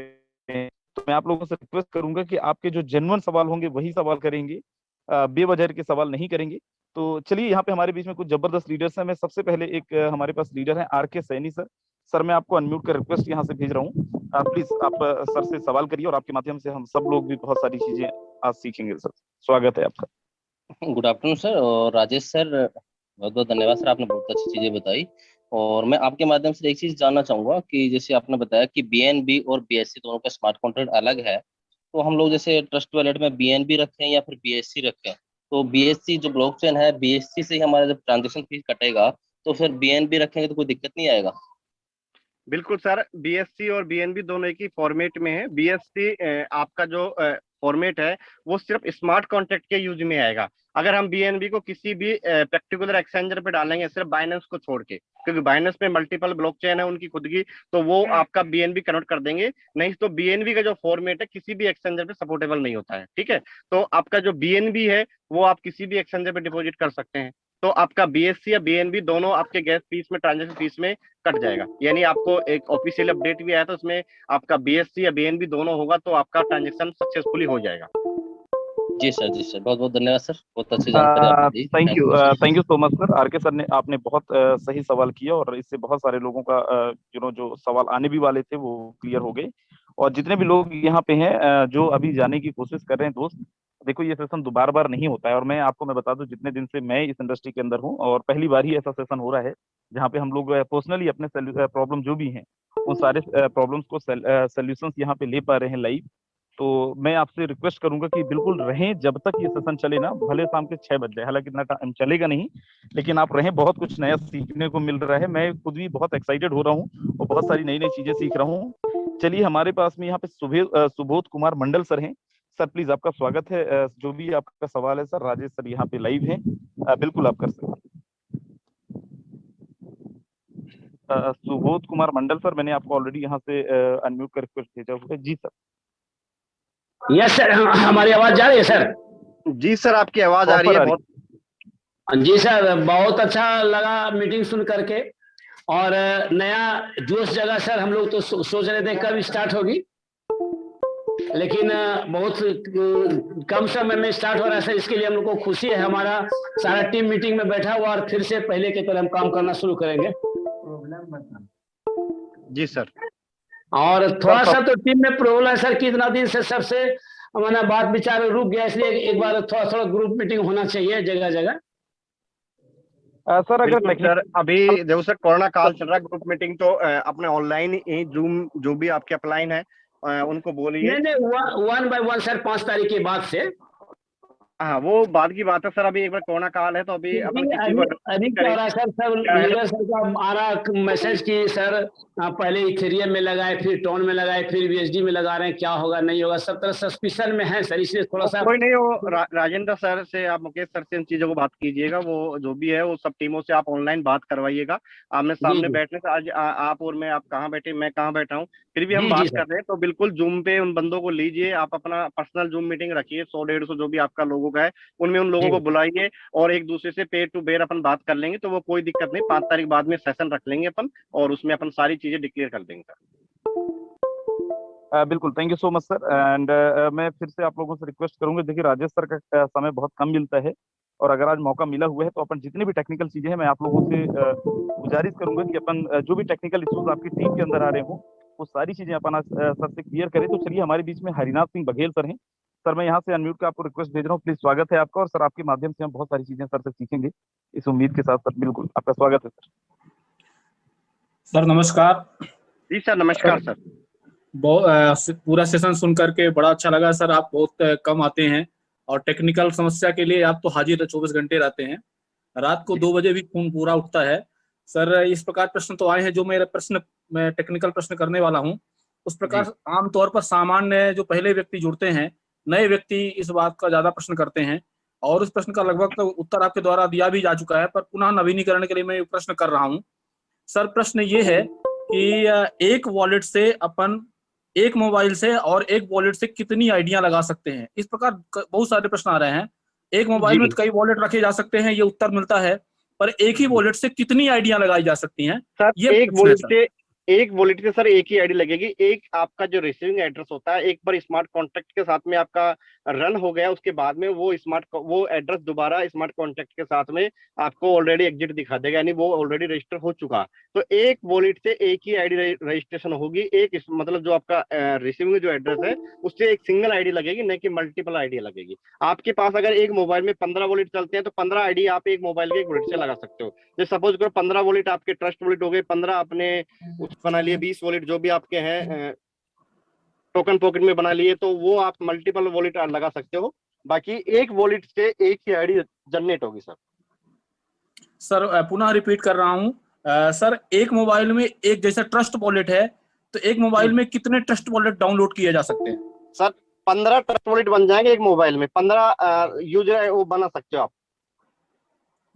हैं, तो मैं आप लोगों से रिक्वेस्ट करूंगा कि आपके जो जेन्युइन सवाल होंगे वही सवाल करेंगे, बेवजह के सवाल नहीं करेंगे। तो चलिए, यहाँ पे हमारे बीच में कुछ जबरदस्त लीडर्स हैं। मैं सबसे पहले एक हमारे पास लीडर है RK सैनी सर। सर मैं आपको अनम्यूट कर रिक्वेस्ट यहाँ से भेज रहा हूँ, प्लीज आप सर से सवाल करिए और आपके माध्यम से हम सब लोग भी बहुत सारी चीजें आज सीखेंगे। सर स्वागत है आपका। Good afternoon sir. और राजेश सर, बहुत बहुत धन्यवाद सर, आपने बहुत अच्छी चीजें बताई। और मैं आपके माध्यम से एक चीज जानना चाहूंगा कि जैसे आपने बताया कि BNB और BSC दोनों का स्मार्ट कॉन्ट्रैक्ट अलग है, तो हम लोग जैसे ट्रस्ट वॉलेट में BNB रखें या फिर BSC रखें, तो BSC जो ब्लॉकचेन है, BSC से ही हमारा जब ट्रांजेक्शन फीस कटेगा, तो फिर BNB रखेंगे तो कोई दिक्कत नहीं आएगा? बिल्कुल सर, BSC और BNB दोनों एक ही फॉर्मेट में है। BSC आपका जो फॉर्मेट है वो सिर्फ स्मार्ट कॉन्ट्रैक्ट के यूज में आएगा। अगर हम BNB को किसी भी पर्टिकुलर एक्सचेंजर पे डालेंगे, सिर्फ बाइनेंस को छोड़ के, क्योंकि बाइनेंस में मल्टीपल ब्लॉकचेन है उनकी खुद की, तो वो आपका BNB कन्वर्ट कर देंगे। नहीं तो BNB का जो फॉर्मेट है किसी भी एक्सचेंजर पे सपोर्टेबल नहीं होता है। ठीक है, तो आपका जो BNB है वो आप किसी भी एक्सचेंजर पे डिपॉजिट कर सकते हैं। तो आपका BSC या BNB दोनों आपके गैस फीस में, ट्रांजेक्शन फीस में कट जाएगा। यानी आपको एक ऑफिशियल अपडेट भी आया था, उसमें आपका BSC या BNB दोनों होगा तो आपका ट्रांजेक्शन सक्सेसफुली हो जाएगा। जी सर, बहुत बहुत धन्यवाद सर, बहुत अच्छी जानकारी आपने दी। Thank you so much sir. RK sir ने आपने बहुत सही सवाल किया और इससे बहुत सारे लोगों का जो सवाल आने भी वाले थे वो क्लियर हो गए। और जितने भी लोग यहाँ पे हैं जो अभी जाने की कोशिश कर रहे हैं दोस्त, देखो ये सेशन दोबार बार नहीं होता है। और मैं आपको बता दूं, जितने दिन से मैं इस इंडस्ट्री के अंदर हूँ और पहली बार ही ऐसा सेशन हो रहा है जहाँ पे हम लोग पर्सनली अपने प्रॉब्लम जो भी हैं उन सारे प्रॉब्लम्स को सोल्यूशंस यहाँ पे ले पा रहे हैं लाइव। तो मैं आपसे रिक्वेस्ट करूंगा कि बिल्कुल रहें जब तक ये सेशन चले ना, भले शाम के 6 बज जाए, हालांकि इतना टाइम चलेगा नहीं, लेकिन आप रहें, बहुत कुछ नया सीखने को मिल रहा है। मैं खुद भी बहुत एक्साइटेड हो रहा हूँ और बहुत सारी नई नई चीजें सीख रहा हूँ। चलिए, हमारे पास में यहाँ पे सुबोध कुमार मंडल सर हैं। सर प्लीज आपका स्वागत है। जो भी आपका सवाल है सर, राजेश सर यहाँ पे लाइव हैं, बिल्कुल आप कर सकते हैं। सुबोध कुमार मंडल सर, मैंने आपको ऑलरेडी यहाँ से अनम्यूट कर रिक्वेस्ट भेजा हुआ है। जी सर। यस सर, हमारी आवाज जा रही है सर? जी सर, आपकी आवाज आ रही है। बहुत जी सर, बहुत अच्छा लगा मीटिंग सुन करके और नया जोश जगह सर। हम लोग तो सोच रहे थे कब स्टार्ट होगी, लेकिन बहुत कम समय में स्टार्ट हो रहा है सर। इसके लिए हम लोग को खुशी है। हमारा सारा टीम मीटिंग में बैठा हुआ और फिर से पहले की तरह हम काम करना शुरू करेंगे। जी सर। और थोड़ा सा तो टीम में प्रॉब्लम है सर कि इतना दिन से सबसे हमारा बात विचार रुक गया, इसलिए एक बार थोड़ा थोड़ा ग्रुप मीटिंग होना चाहिए जगह जगह। सर अगर सर अभी देखो सर, कोरोना काल चल रहा है, ग्रुप मीटिंग तो अपने ऑनलाइन ही, जूम जो भी आपके अपलाइन है उनको बोलिए। नहीं, 1 बाय 1 सर, 5 तारीख के बाद से। हाँ, वो बाद की बात है सर। अभी एक बार कोरोना काल है तो अभी अपन किसी को अभी क्या हो रहा है सर, सब लीडर सर का आ रहा मैसेज की सर पहले इथेरियम में लगाए, फिर टोन में लगाए, फिर BSD में लगा रहे हैं, क्या होगा नहीं होगा, सब तरह सस्पिशन में है सर, इसलिए थोड़ा सा। कोई नहीं, वो राजेंद्र सर से, आप मुकेश सर से इन चीजों को बात कीजिएगा। वो जो भी है वो सब टीमों से आप ऑनलाइन बात करवाइएगा। आमने सामने बैठने से, आज आप और मैं, आप कहाँ बैठे, मैं कहाँ बैठा हूँ, फिर भी हम जी बात सर। कर रहे हैं, तो बिल्कुल जूम पे उन बंदों को लीजिए। आप अपना पर्सनल जूम मीटिंग रखिए, 100-150 जो भी आपका लोगों का है, उनमें उन लोगों को बुलाइए और एक दूसरे से पेयर टू पेयर अपन बात कर लेंगे। तो वो कोई दिक्कत नहीं, 5 तारीख बाद में सेशन रख लेंगे अपन और उसमें अपन सारी चीजें डिक्लेयर कर देंगे सर। बिल्कुल, thank you so much sir. And मैं फिर से आप लोगों से रिक्वेस्ट करूंगा, देखिए राजेश सर का समय बहुत कम मिलता है और अगर आज मौका मिला हुआ है तो अपन जितनी भी टेक्निकल चीजें हैं, मैं आप लोगों से गुजारिश करूंगा कि अपन जो भी टेक्निकल इश्यूज आपकी टीम के अंदर आ रहे हो वो सारी चीजें अपन आज सर से क्लियर करें। तो चलिए, हमारे बीच में हरिनाथ सिंह बघेल सर हैं। सर मैं यहाँ से अनम्यूट का आपको रिक्वेस्ट भेज रहा हूँ, प्लीज स्वागत है आपका। और सर आपके माध्यम से हम बहुत सारी चीजें सर से सीखेंगे, इस उम्मीद के साथ। सर बिल्कुल आपका स्वागत है सर। सर नमस्कार। जी सर, नमस्कार सर। पूरा सेशन सुन करके बड़ा अच्छा लगा सर। आप बहुत कम आते हैं और टेक्निकल समस्या के लिए आप तो हाजिर 24 घंटे रहते हैं। रात को 2 बजे भी खून पूरा उठता है सर। इस प्रकार प्रश्न तो आए हैं जो मेरा प्रश्न, मैं टेक्निकल प्रश्न करने वाला हूँ। उस प्रकार आमतौर पर सामान्य जो पहले व्यक्ति जुड़ते हैं, नए व्यक्ति इस बात का ज्यादा प्रश्न करते हैं और उस प्रश्न का लगभग तो उत्तर आपके द्वारा दिया भी जा चुका है, पर पुनः नवीनीकरण के लिए मैं प्रश्न कर रहा हूँ। सर प्रश्न ये है कि एक वॉलेट से अपन एक मोबाइल से और एक वॉलेट से कितनी आईडियां लगा सकते हैं? इस प्रकार बहुत सारे प्रश्न आ रहे हैं। एक मोबाइल में तो कई वॉलेट रखे जा सकते हैं, ये उत्तर मिलता है, पर एक ही वॉलेट से कितनी आईडियां लगाई जा सकती हैं? सर ये एक प्रश्न है वॉलेट सर। से एक वॉलेट से सर एक ही आईडी लगेगी। एक आपका जो रिसीविंग एड्रेस होता है, एक बार स्मार्ट कॉन्टैक्ट के साथ में आपका रन हो गया, उसके बाद में वो एड्रेस दोबारा स्मार्ट कॉन्टैक्ट के साथ में आपको ऑलरेडी एग्जिट दिखा देगा, यानी वो ऑलरेडी रजिस्टर हो चुका। तो एक वॉलेट से एक ही आईडी रजिस्ट्रेशन होगी। मतलब जो आपका रिसीविंग जो एड्रेस है उससे एक सिंगल आईडी लगेगी, नहीं कि मल्टीपल आईडी लगेगी। आपके पास अगर एक मोबाइल में 15 वॉलेट चलते हैं तो 15 आईडी आप एक मोबाइल के एक वॉलेट से लगा सकते हो। जैसे सपोज करो 15 वॉलेट आपके ट्रस्ट वॉलेट हो गए, 15 अपने उस बना लिए, 20 वॉलेट जो भी आपके हैं टोकन पॉकेट में बना लिए, तो वो आप मल्टीपल वॉलेट लगा सकते हो। बाकी एक वॉलेट से एक ही आईडी जनरेट होगी सर। सर पुनः रिपीट कर रहा हूँ। सर एक मोबाइल में एक जैसे ट्रस्ट वॉलेट है, तो एक मोबाइल में कितने ट्रस्ट वॉलेट डाउनलोड किए जा सकते हैं? सर 15 ट्रस्ट वॉलेट बन जाएंगे एक मोबाइल में, 15 यूजर वो बना सकते हो आप।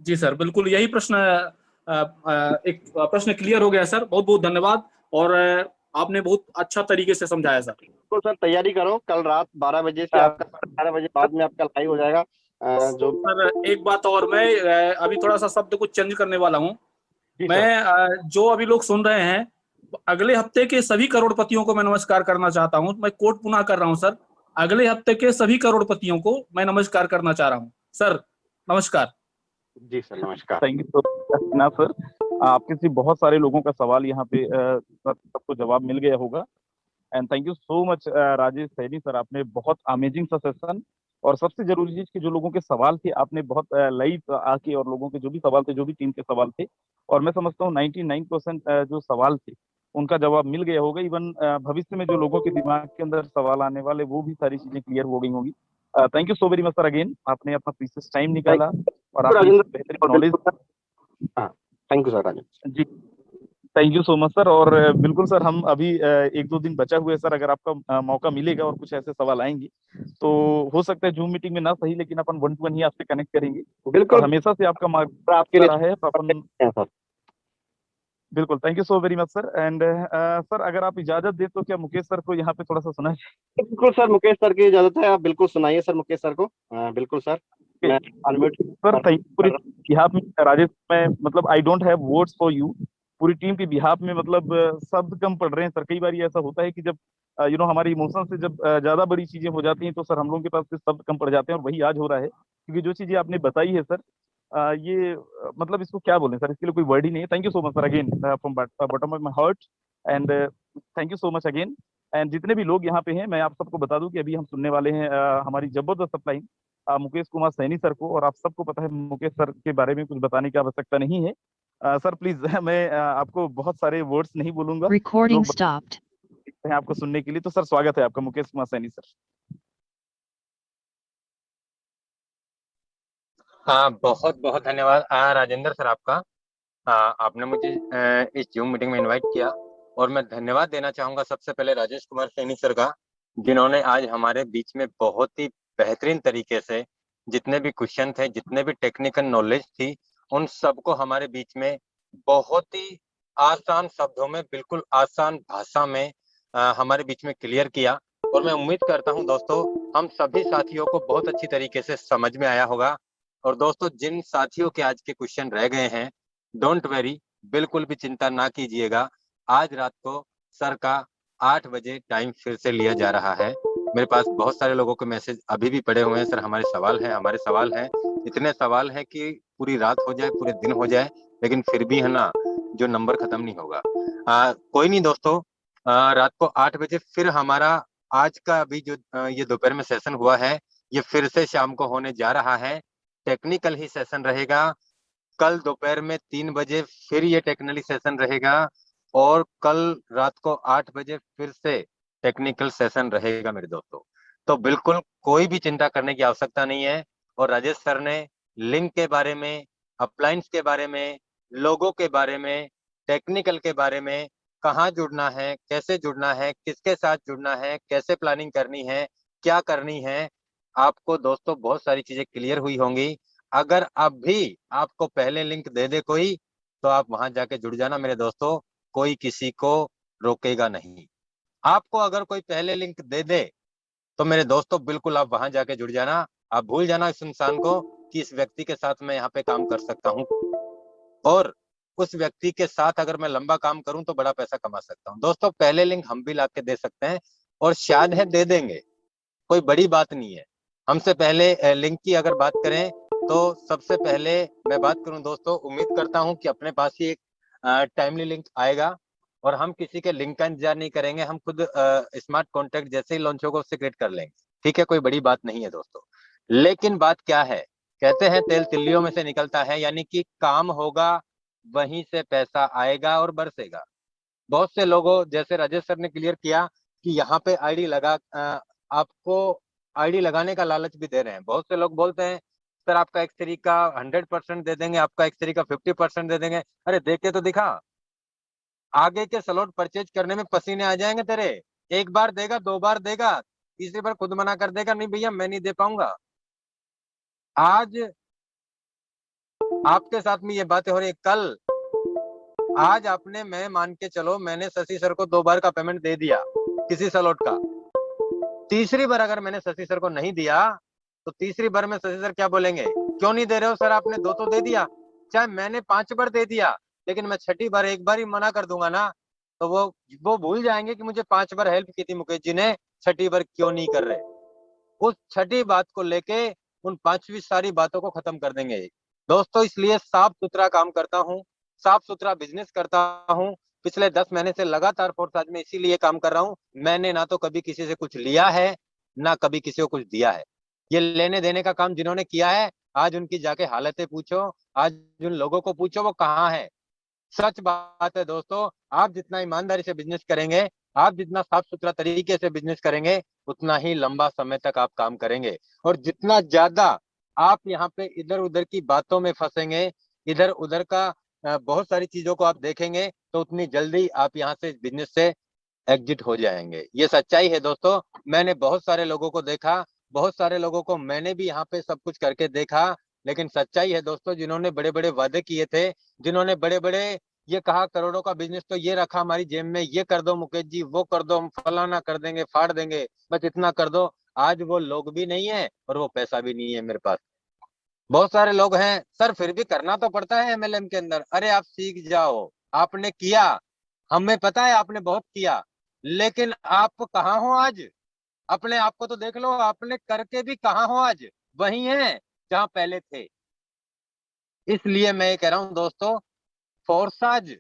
जी सर, बिल्कुल यही प्रश्न, एक प्रश्न क्लियर हो गया सर। बहुत बहुत धन्यवाद और आपने बहुत अच्छा तरीके से समझाया सर। तो सर तैयारी करो, कल रात 12 बजे से आपका 12 बजे बाद में आपका लाइव हो जाएगा। जो सर एक बात और, मैं अभी थोड़ा सा शब्द को चेंज करने वाला हूँ। जी सर। मैं जो अभी लोग सुन रहे हैं, अगले हफ्ते के सभी करोड़पतियों को मैं नमस्कार करना चाहता हूँ। मैं कोट पुनः कर रहा हूँ सर, अगले हफ्ते के सभी करोड़पतियों को मैं नमस्कार करना चाह रहा हूँ। सर नमस्कार। जी सर नमस्कार। थैंक यू ना सर। आपके से बहुत सारे लोगों का सवाल यहाँ पे सबको जवाब मिल गया होगा। And thank you so much Rajesh Saini sir, आपने बहुत अमेजिंग सा सेशन, और सबसे जरूरी चीज कि जो लोगों के सवाल थे आपने बहुत लाइव आके, और लोगों के जो भी सवाल थे, जो भी टीम के सवाल थे, और मैं समझता हूँ 99% जो सवाल थे उनका जवाब मिल गया होगा। इवन भविष्य में जो लोगों के दिमाग के अंदर सवाल आने वाले, वो भी सारी चीजें क्लियर हो गई होंगी। Thank you so very much sir again, आपने अपना प्रीशियस टाइम निकाला और आपने बेहतरीन knowledge. Thank you sir Rajesh ji thank you so much sir. और बिल्कुल सर, हम अभी 1-2 दिन बचा हुए सर, अगर आपका मौका मिलेगा और कुछ ऐसे सवाल आएंगे तो हो सकता है जूम मीटिंग में ना सही, लेकिन अपन 1-to-1 ही आपसे कनेक्ट करेंगे। बिल्कुल और हमेशा से आपका मार्ग आपके लिए रहा है, तो अपन सर। बिल्कुल thank you so very much sir. And sir अगर आप इजाजत दें तो क्या मुकेश सर को यहाँ पे थोड़ा सा सुना बिल्कुल सर, मुकेश सर की इजाजत है, आप बिल्कुल सुनाइए सर मुकेश सर को। बिल्कुल सर, मैं अनम्यूट सर। Thank you. पूरी बिहाफ में राजेश, मैं मतलब I don't have words for you. पूरी टीम की बिहाफ में मतलब शब्द कम पड़ रहे हैं सर। कई बार ऐसा होता है कि जब हमारे इमोशन से जब ज्यादा बड़ी चीजें हो जाती हैं तो सर हम लोगों के पास से शब्द कम पड़ जाते हैं, और वही आज हो रहा है। क्योंकि जो चीजें आपने बताई है सर, ये मतलब इसको क्या बोलें सर, इसके लिए कोई वर्ड ही नहीं है। Thank you so much sir again from bottom of my heart. And thank you so much again. And जितने भी लोग यहाँ पे हैं, मैं आप सबको बता दूं कि अभी हम सुनने वाले हैं हमारी जबरदस्त सप्लाई मुकेश कुमार सैनी सर को। और आप सबको पता है मुकेश सर के बारे में कुछ बताने की आवश्यकता नहीं है। सर प्लीज मैं आपको बहुत सारे वर्ड्स नहीं बोलूंगा, Recording stopped. हैं आपको सुनने के लिए। तो सर स्वागत है आपका मुकेश कुमार सैनी सर। हाँ, बहुत बहुत धन्यवाद राजेंद्र सर आपका। आपने मुझे इस जूम मीटिंग में इनवाइट किया, और मैं धन्यवाद देना चाहूंगा सबसे पहले राजेश कुमार सैनी सर का, जिन्होंने आज हमारे बीच में बहुत ही बेहतरीन तरीके से जितने भी क्वेश्चन थे, जितने भी टेक्निकल नॉलेज थी, उन सबको हमारे बीच में बहुत ही आसान शब्दों में, बिल्कुल आसान भाषा में हमारे बीच में क्लियर किया। और मैं उम्मीद करता हूं दोस्तों, हम सभी साथियों को बहुत अच्छी तरीके से समझ में आया होगा। और दोस्तों, जिन साथियों के आज के क्वेश्चन रह गए हैं, डोंट वेरी, बिल्कुल भी चिंता ना कीजिएगा। आज रात को सर का 8 बजे टाइम फिर से लिया जा रहा है। मेरे पास बहुत सारे लोगों के मैसेज अभी भी पड़े हुए हैं, सर हमारे सवाल हैं। इतने सवाल हैं कि पूरी रात हो जाए, पूरे दिन हो जाए, लेकिन फिर भी है ना, जो नंबर खत्म नहीं होगा। कोई नहीं दोस्तों, रात को 8 बजे फिर हमारा आज का अभी जो ये दोपहर में सेशन हुआ है, ये फिर से शाम को होने जा रहा है। टेक्निकल ही सेशन रहेगा। कल दोपहर में 3 बजे फिर ये टेक्निकली सेशन रहेगा, और कल रात को 8 बजे फिर से टेक्निकल सेशन रहेगा मेरे दोस्तों। तो बिल्कुल कोई भी चिंता करने की आवश्यकता नहीं है। और राजेश सर ने लिंक के बारे में, अपलाइंस के बारे में, लोगों के बारे में, टेक्निकल के बारे में, कहाँ जुड़ना है, कैसे जुड़ना है, किसके साथ जुड़ना है, कैसे प्लानिंग करनी है, क्या करनी है, आपको दोस्तों बहुत सारी चीजें क्लियर हुई होंगी। अगर अब भी आपको पहले लिंक दे दे कोई, तो आप वहां जाके जुड़ जाना मेरे दोस्तों, कोई किसी को रोकेगा नहीं। आपको अगर कोई पहले लिंक दे दे तो मेरे दोस्तों बिल्कुल आप वहां जाके जुड़ जाना। आप भूल जाना इस इंसान को कि इस व्यक्ति के साथ मैं यहाँ पे काम कर सकता हूँ, और उस व्यक्ति के साथ अगर मैं लंबा काम करूं तो बड़ा पैसा कमा सकता हूं। दोस्तों पहले लिंक हम भी ला के दे सकते हैं, और शायद है दे देंगे, कोई बड़ी बात नहीं है। हमसे पहले लिंक की अगर बात करें तो सबसे पहले मैं बात करूं दोस्तों, उम्मीद करता हूं कि अपने पास ही एक टाइमली लिंक आएगा, और हम किसी के लिंक का इंतजार नहीं करेंगे, हम खुद स्मार्ट कॉन्टैक्ट जैसे ही लॉन्च होगा उससे क्रिएट कर लेंगे। ठीक है, कोई बड़ी बात नहीं है दोस्तों। लेकिन बात क्या है, कहते हैं तेल तिल्लियों में से निकलता है, यानी कि काम होगा वहीं से पैसा आएगा और बरसेगा। बहुत से लोगों, जैसे राजेश सर ने क्लियर किया कि यहाँ पे आईडी लगा, आपको आईडी लगाने का लालच भी दे रहे हैं। बहुत से लोग बोलते हैं सर आपका एक्स3 का 100% दे देंगे, आपका एक्स3 का 50% दे देंगे। अरे देख के तो दिखा, आगे के स्लॉट परचेज करने में पसीने आ जाएंगे तेरे। एक बार देगा, दो बार देगा, तीसरी बार खुद मना कर देगा, नहीं भैया मैं नहीं दे पाऊंगा। आज आपके साथ में ये बातें हो रही है, कल आज आपने, मैं मान के चलो मैंने शशि सर को 2 बार का पेमेंट दे दिया किसी स्लॉट का, तीसरी बार अगर मैंने शशि सर को नहीं दिया तो तीसरी बार में शशि सर क्या बोलेंगे, क्यों नहीं दे रहे हो सर, आपने 2 तो दे दिया। चाहे मैंने 5 बार दे दिया, लेकिन मैं छठी बार एक बार ही मना कर दूंगा ना, तो वो भूल जाएंगे कि मुझे 5 बार हेल्प की थी मुकेश जी ने, छठी बार क्यों नहीं कर रहे। उस छठी बात को लेके उन 5वीं सारी बातों को खत्म कर देंगे दोस्तों। इसलिए साफ सुथरा काम करता हूँ, साफ सुथरा बिजनेस करता हूँ। पिछले 10 महीने से लगातार फोर्स में इसीलिए काम कर रहा हूँ। मैंने ना तो कभी किसी से कुछ लिया है, ना कभी किसी को कुछ दिया है। ये लेने देने का काम जिन्होंने किया है, आज उनकी जाके हालतें पूछो, आज उन लोगों को पूछो वो कहाँ है। सच बात है दोस्तों, आप जितना ईमानदारी से बिजनेस करेंगे, आप जितना साफ सुथरा तरीके से बिजनेस करेंगे, उतना ही लंबा समय तक आप काम करेंगे। और जितना ज्यादा आप यहाँ पे इधर उधर की बातों में फंसेंगे, इधर उधर का बहुत सारी चीजों को आप देखेंगे, तो उतनी जल्दी आप यहाँ से बिजनेस से एग्जिट हो जाएंगे। ये सच्चाई है दोस्तों। मैंने बहुत सारे लोगों को देखा, बहुत सारे लोगों को मैंने भी यहाँ पे सब कुछ करके देखा, लेकिन सच्चाई है दोस्तों, जिन्होंने बड़े बड़े वादे किए थे, जिन्होंने बड़े बड़े ये कहा करोड़ों का बिजनेस तो ये रखा हमारी जेब में, ये कर दो मुकेश जी, वो कर दो, हम फलाना कर देंगे, फाड़ देंगे, बस इतना कर दो, आज वो लोग भी नहीं है और वो पैसा भी नहीं है मेरे पास। बहुत सारे लोग हैं सर, फिर भी करना तो पड़ता है एमएलएम के अंदर। अरे आप सीख जाओ, आपने किया, हमें पता है आपने बहुत किया, लेकिन आप कहाँ हो आज? अपने आप को तो देख लो, आपने करके भी कहाँ हो आज? वही है जहां पहले थे। इसलिए मैं ये कह रहा हूं दोस्तों, फोर्साज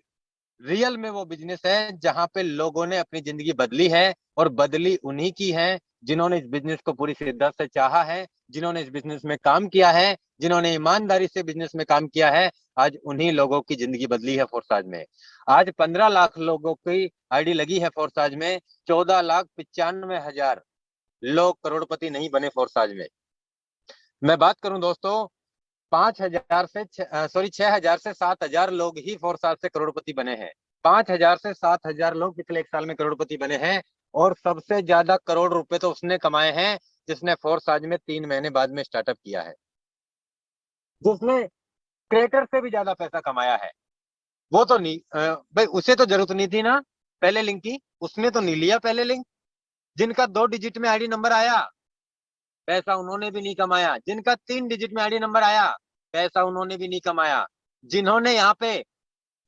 रियल में वो बिजनेस है जहां पे लोगों ने अपनी जिंदगी बदली है, और बदली उन्हीं की है जिन्होंने इस बिजनेस को पूरी शिद्दत से चाहा है, जिन्होंने इस बिजनेस में काम किया है, जिन्होंने ईमानदारी से बिजनेस में काम किया है। आज उन्हीं लोगों की जिंदगी बदली है फोर्साज में। आज 15 लाख लोगों की आईडी लगी है फोर्साज में, 14,95,000 लोग करोड़पति नहीं बने फोर्साज में। मैं बात करूं दोस्तों, 5,000 से 6,000 से 7,000 लोग ही फोर्साज से करोड़पति बने हैं। 5,000 से 7,000 लोग पिछले 1 साल में करोड़पति बने हैं, और सबसे ज्यादा करोड़ रुपए तो उसने कमाए हैं जिसने फोर्साज में 3 महीने बाद में स्टार्टअप किया है, जिसने क्रिएटर से भी ज्यादा पैसा कमाया है। वो तो नहीं भाई, उसे तो जरूरत नहीं थी ना पहले लिंक की, उसने तो नहीं लिया पहले लिंक। जिनका 2 डिजिट में आईडी नंबर आया, पैसा उन्होंने भी नहीं कमाया। जिनका 3 डिजिट में आईडी नंबर आया, पैसा उन्होंने भी नहीं कमाया। जिन्होंने यहाँ पे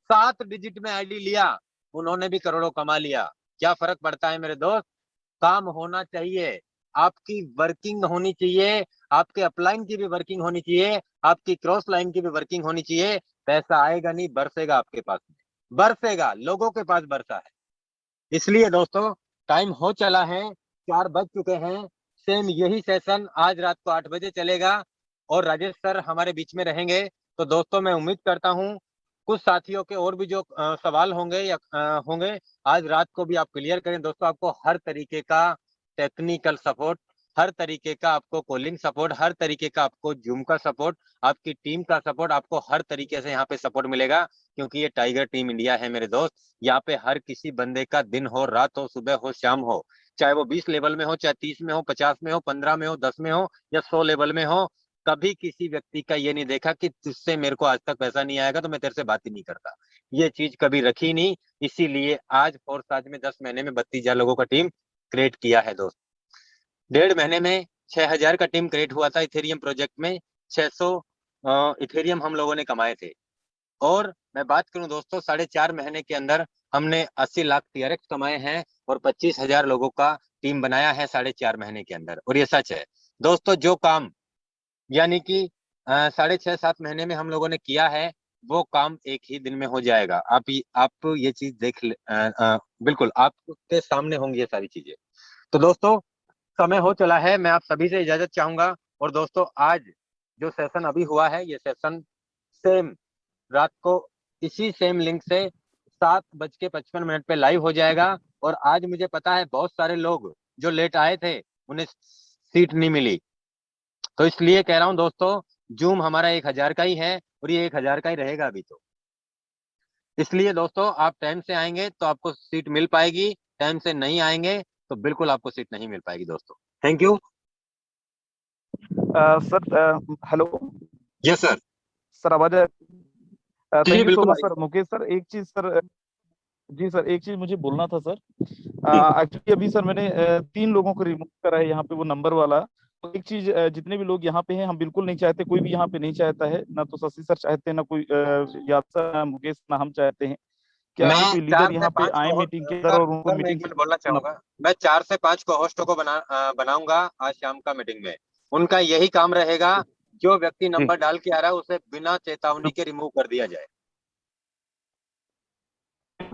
7 डिजिट में आईडी लिया, उन्होंने भी करोड़ों कमा लिया। क्या फर्क पड़ता है मेरे दोस्त? काम होना चाहिए, आपकी वर्किंग होनी चाहिए, आपके अपलाइन की भी वर्किंग होनी चाहिए, आपकी क्रॉस लाइन की भी वर्किंग होनी चाहिए। पैसा आएगा नहीं, बरसेगा आपके पास में, बरसेगा, लोगों के पास बरसा है। इसलिए दोस्तों टाइम हो चला है, 4 बज चुके हैं। सेम यही सेशन आज रात को 8 बजे चलेगा, और राजेश सर हमारे बीच में रहेंगे। तो दोस्तों मैं उम्मीद करता हूं कुछ साथियों के और भी जो सवाल होंगे या होंगे, आज रात को भी आप क्लियर करें दोस्तों। आपको हर तरीके का टेक्निकल सपोर्ट, हर तरीके का आपको कॉलिंग सपोर्ट, हर तरीके का आपको जूम का सपोर्ट, आपकी टीम का सपोर्ट, आपको हर तरीके से यहाँ पे सपोर्ट मिलेगा, क्योंकि ये टाइगर टीम इंडिया है मेरे दोस्त। यहाँ पे हर किसी बंदे का दिन हो, रात हो, सुबह हो, शाम हो, चाहे वो 20 लेवल में हो, चाहे 30 में हो, 50 में हो, 15 में हो, 10 में हो या 100 लेवल में हो, कभी किसी व्यक्ति का ये नहीं देखा कि तुझसे मेरे को आज तक पैसा नहीं आएगा तो मैं तेरे से बात ही नहीं करता। ये चीज कभी रखी नहीं। इसीलिए आज फोर्स आज में 10 महीने में 32,000 लोगों का टीम क्रिएट किया है दोस्त। 1.5 महीने में 6,000 का टीम क्रिएट हुआ था इथेरियम प्रोजेक्ट में। 600 इथेरियम हम लोगों ने कमाए थे। और मैं बात करूं दोस्तों, 4.5 महीने के अंदर हमने 80 लाख TRX कमाए हैं और 25,000 लोगों का टीम बनाया है 4.5 महीने के अंदर। और ये सच है दोस्तों, जो काम यानी कि 6.5-7 महीने में हम लोगों ने किया है, वो काम एक ही दिन में हो जाएगा। आप ये चीज देख बिल्कुल आपके सामने होंगी ये सारी चीजें। तो दोस्तों समय हो चला है, मैं आप सभी से इजाजत चाहूंगा। और दोस्तों आज जो सेशन अभी हुआ है, ये सेशन सेम रात को इसी सेम लिंक से 7:55 पे लाइव हो जाएगा। और आज मुझे पता है बहुत सारे लोग जो लेट आए थे उन्हें सीट नहीं मिली, तो इसलिए कह रहा हूं दोस्तों, जूम हमारा 1,000 का ही है और ये 1,000 का ही रहेगा अभी। तो इसलिए दोस्तों आप टाइम से आएंगे तो आपको सीट मिल पाएगी, टाइम से नहीं आएंगे तो बिल्कुल आपको सीट नहीं मिल पाएगी दोस्तों। Thank you. Sir hello. Yes sir. Sir आवाज है? जी थैंक यू सो बिल्कुल मच सर। मुकेश सर, एक चीज सर, जी सर एक चीज मुझे बोलना था सर। एक्चुअली अभी सर मैंने 3 लोगों को रिमूव करा है यहाँ पे, वो नंबर वाला। तो एक चीज, जितने भी लोग यहाँ पे हैं, हम बिल्कुल नहीं चाहते, कोई भी यहाँ पे नहीं चाहता है, ना तो शशि सर चाहते हैं, ना कोई याद सर, ना मुकेश, ना हम चाहते हैं कि मैं आगे कोई 4 लीडर से यहाँ पे 5 आए को मीटिंग के अंदर सर और उनको सर मैं एक मीटिंग मिनट बोलना चाहूंगा। मैं 4 से 5 को होस्टों को बनाऊंगा आज शाम का मीटिंग में। उनका यही काम रहेगा, जो व्यक्ति जी नंबर डाल के आ रहा है उसे बिना चेतावनी के रिमूव कर दिया जाए।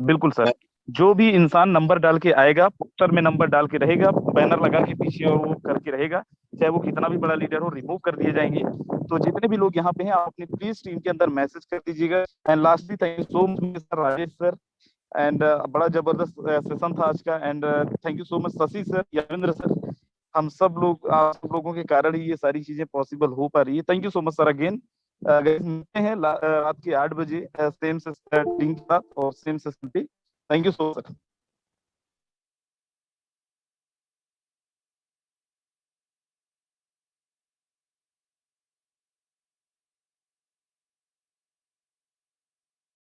बिल्कुल सर। जो भी इंसान नंबर डाल के आएगा, पोस्टर में नंबर डाल के रहेगा, बैनर लगा के पीछे और वो करके रहेगा, चाहे वो कितना भी बड़ा लीडर हो, रिमूव कर दिए जाएंगे। तो जितने भी लोग यहाँ पे हैं, आप अपनी प्लीज टीम के अंदर मैसेज कर दीजिएगा। And lastly thank you so much sir, Rajesh sir. And बड़ा जबरदस्त सेशन था आज का। And thank you so much Shashi sir, Yavindra sir. हम सब लोग, आप सब लोगों के कारण ही ये सारी चीजें पॉसिबल हो पा रही है। Thank you so much sir again. मिलते हैं रात के 8 बजे सेम टीम के साथ और सेम सेशन पे। Thank you so much sir.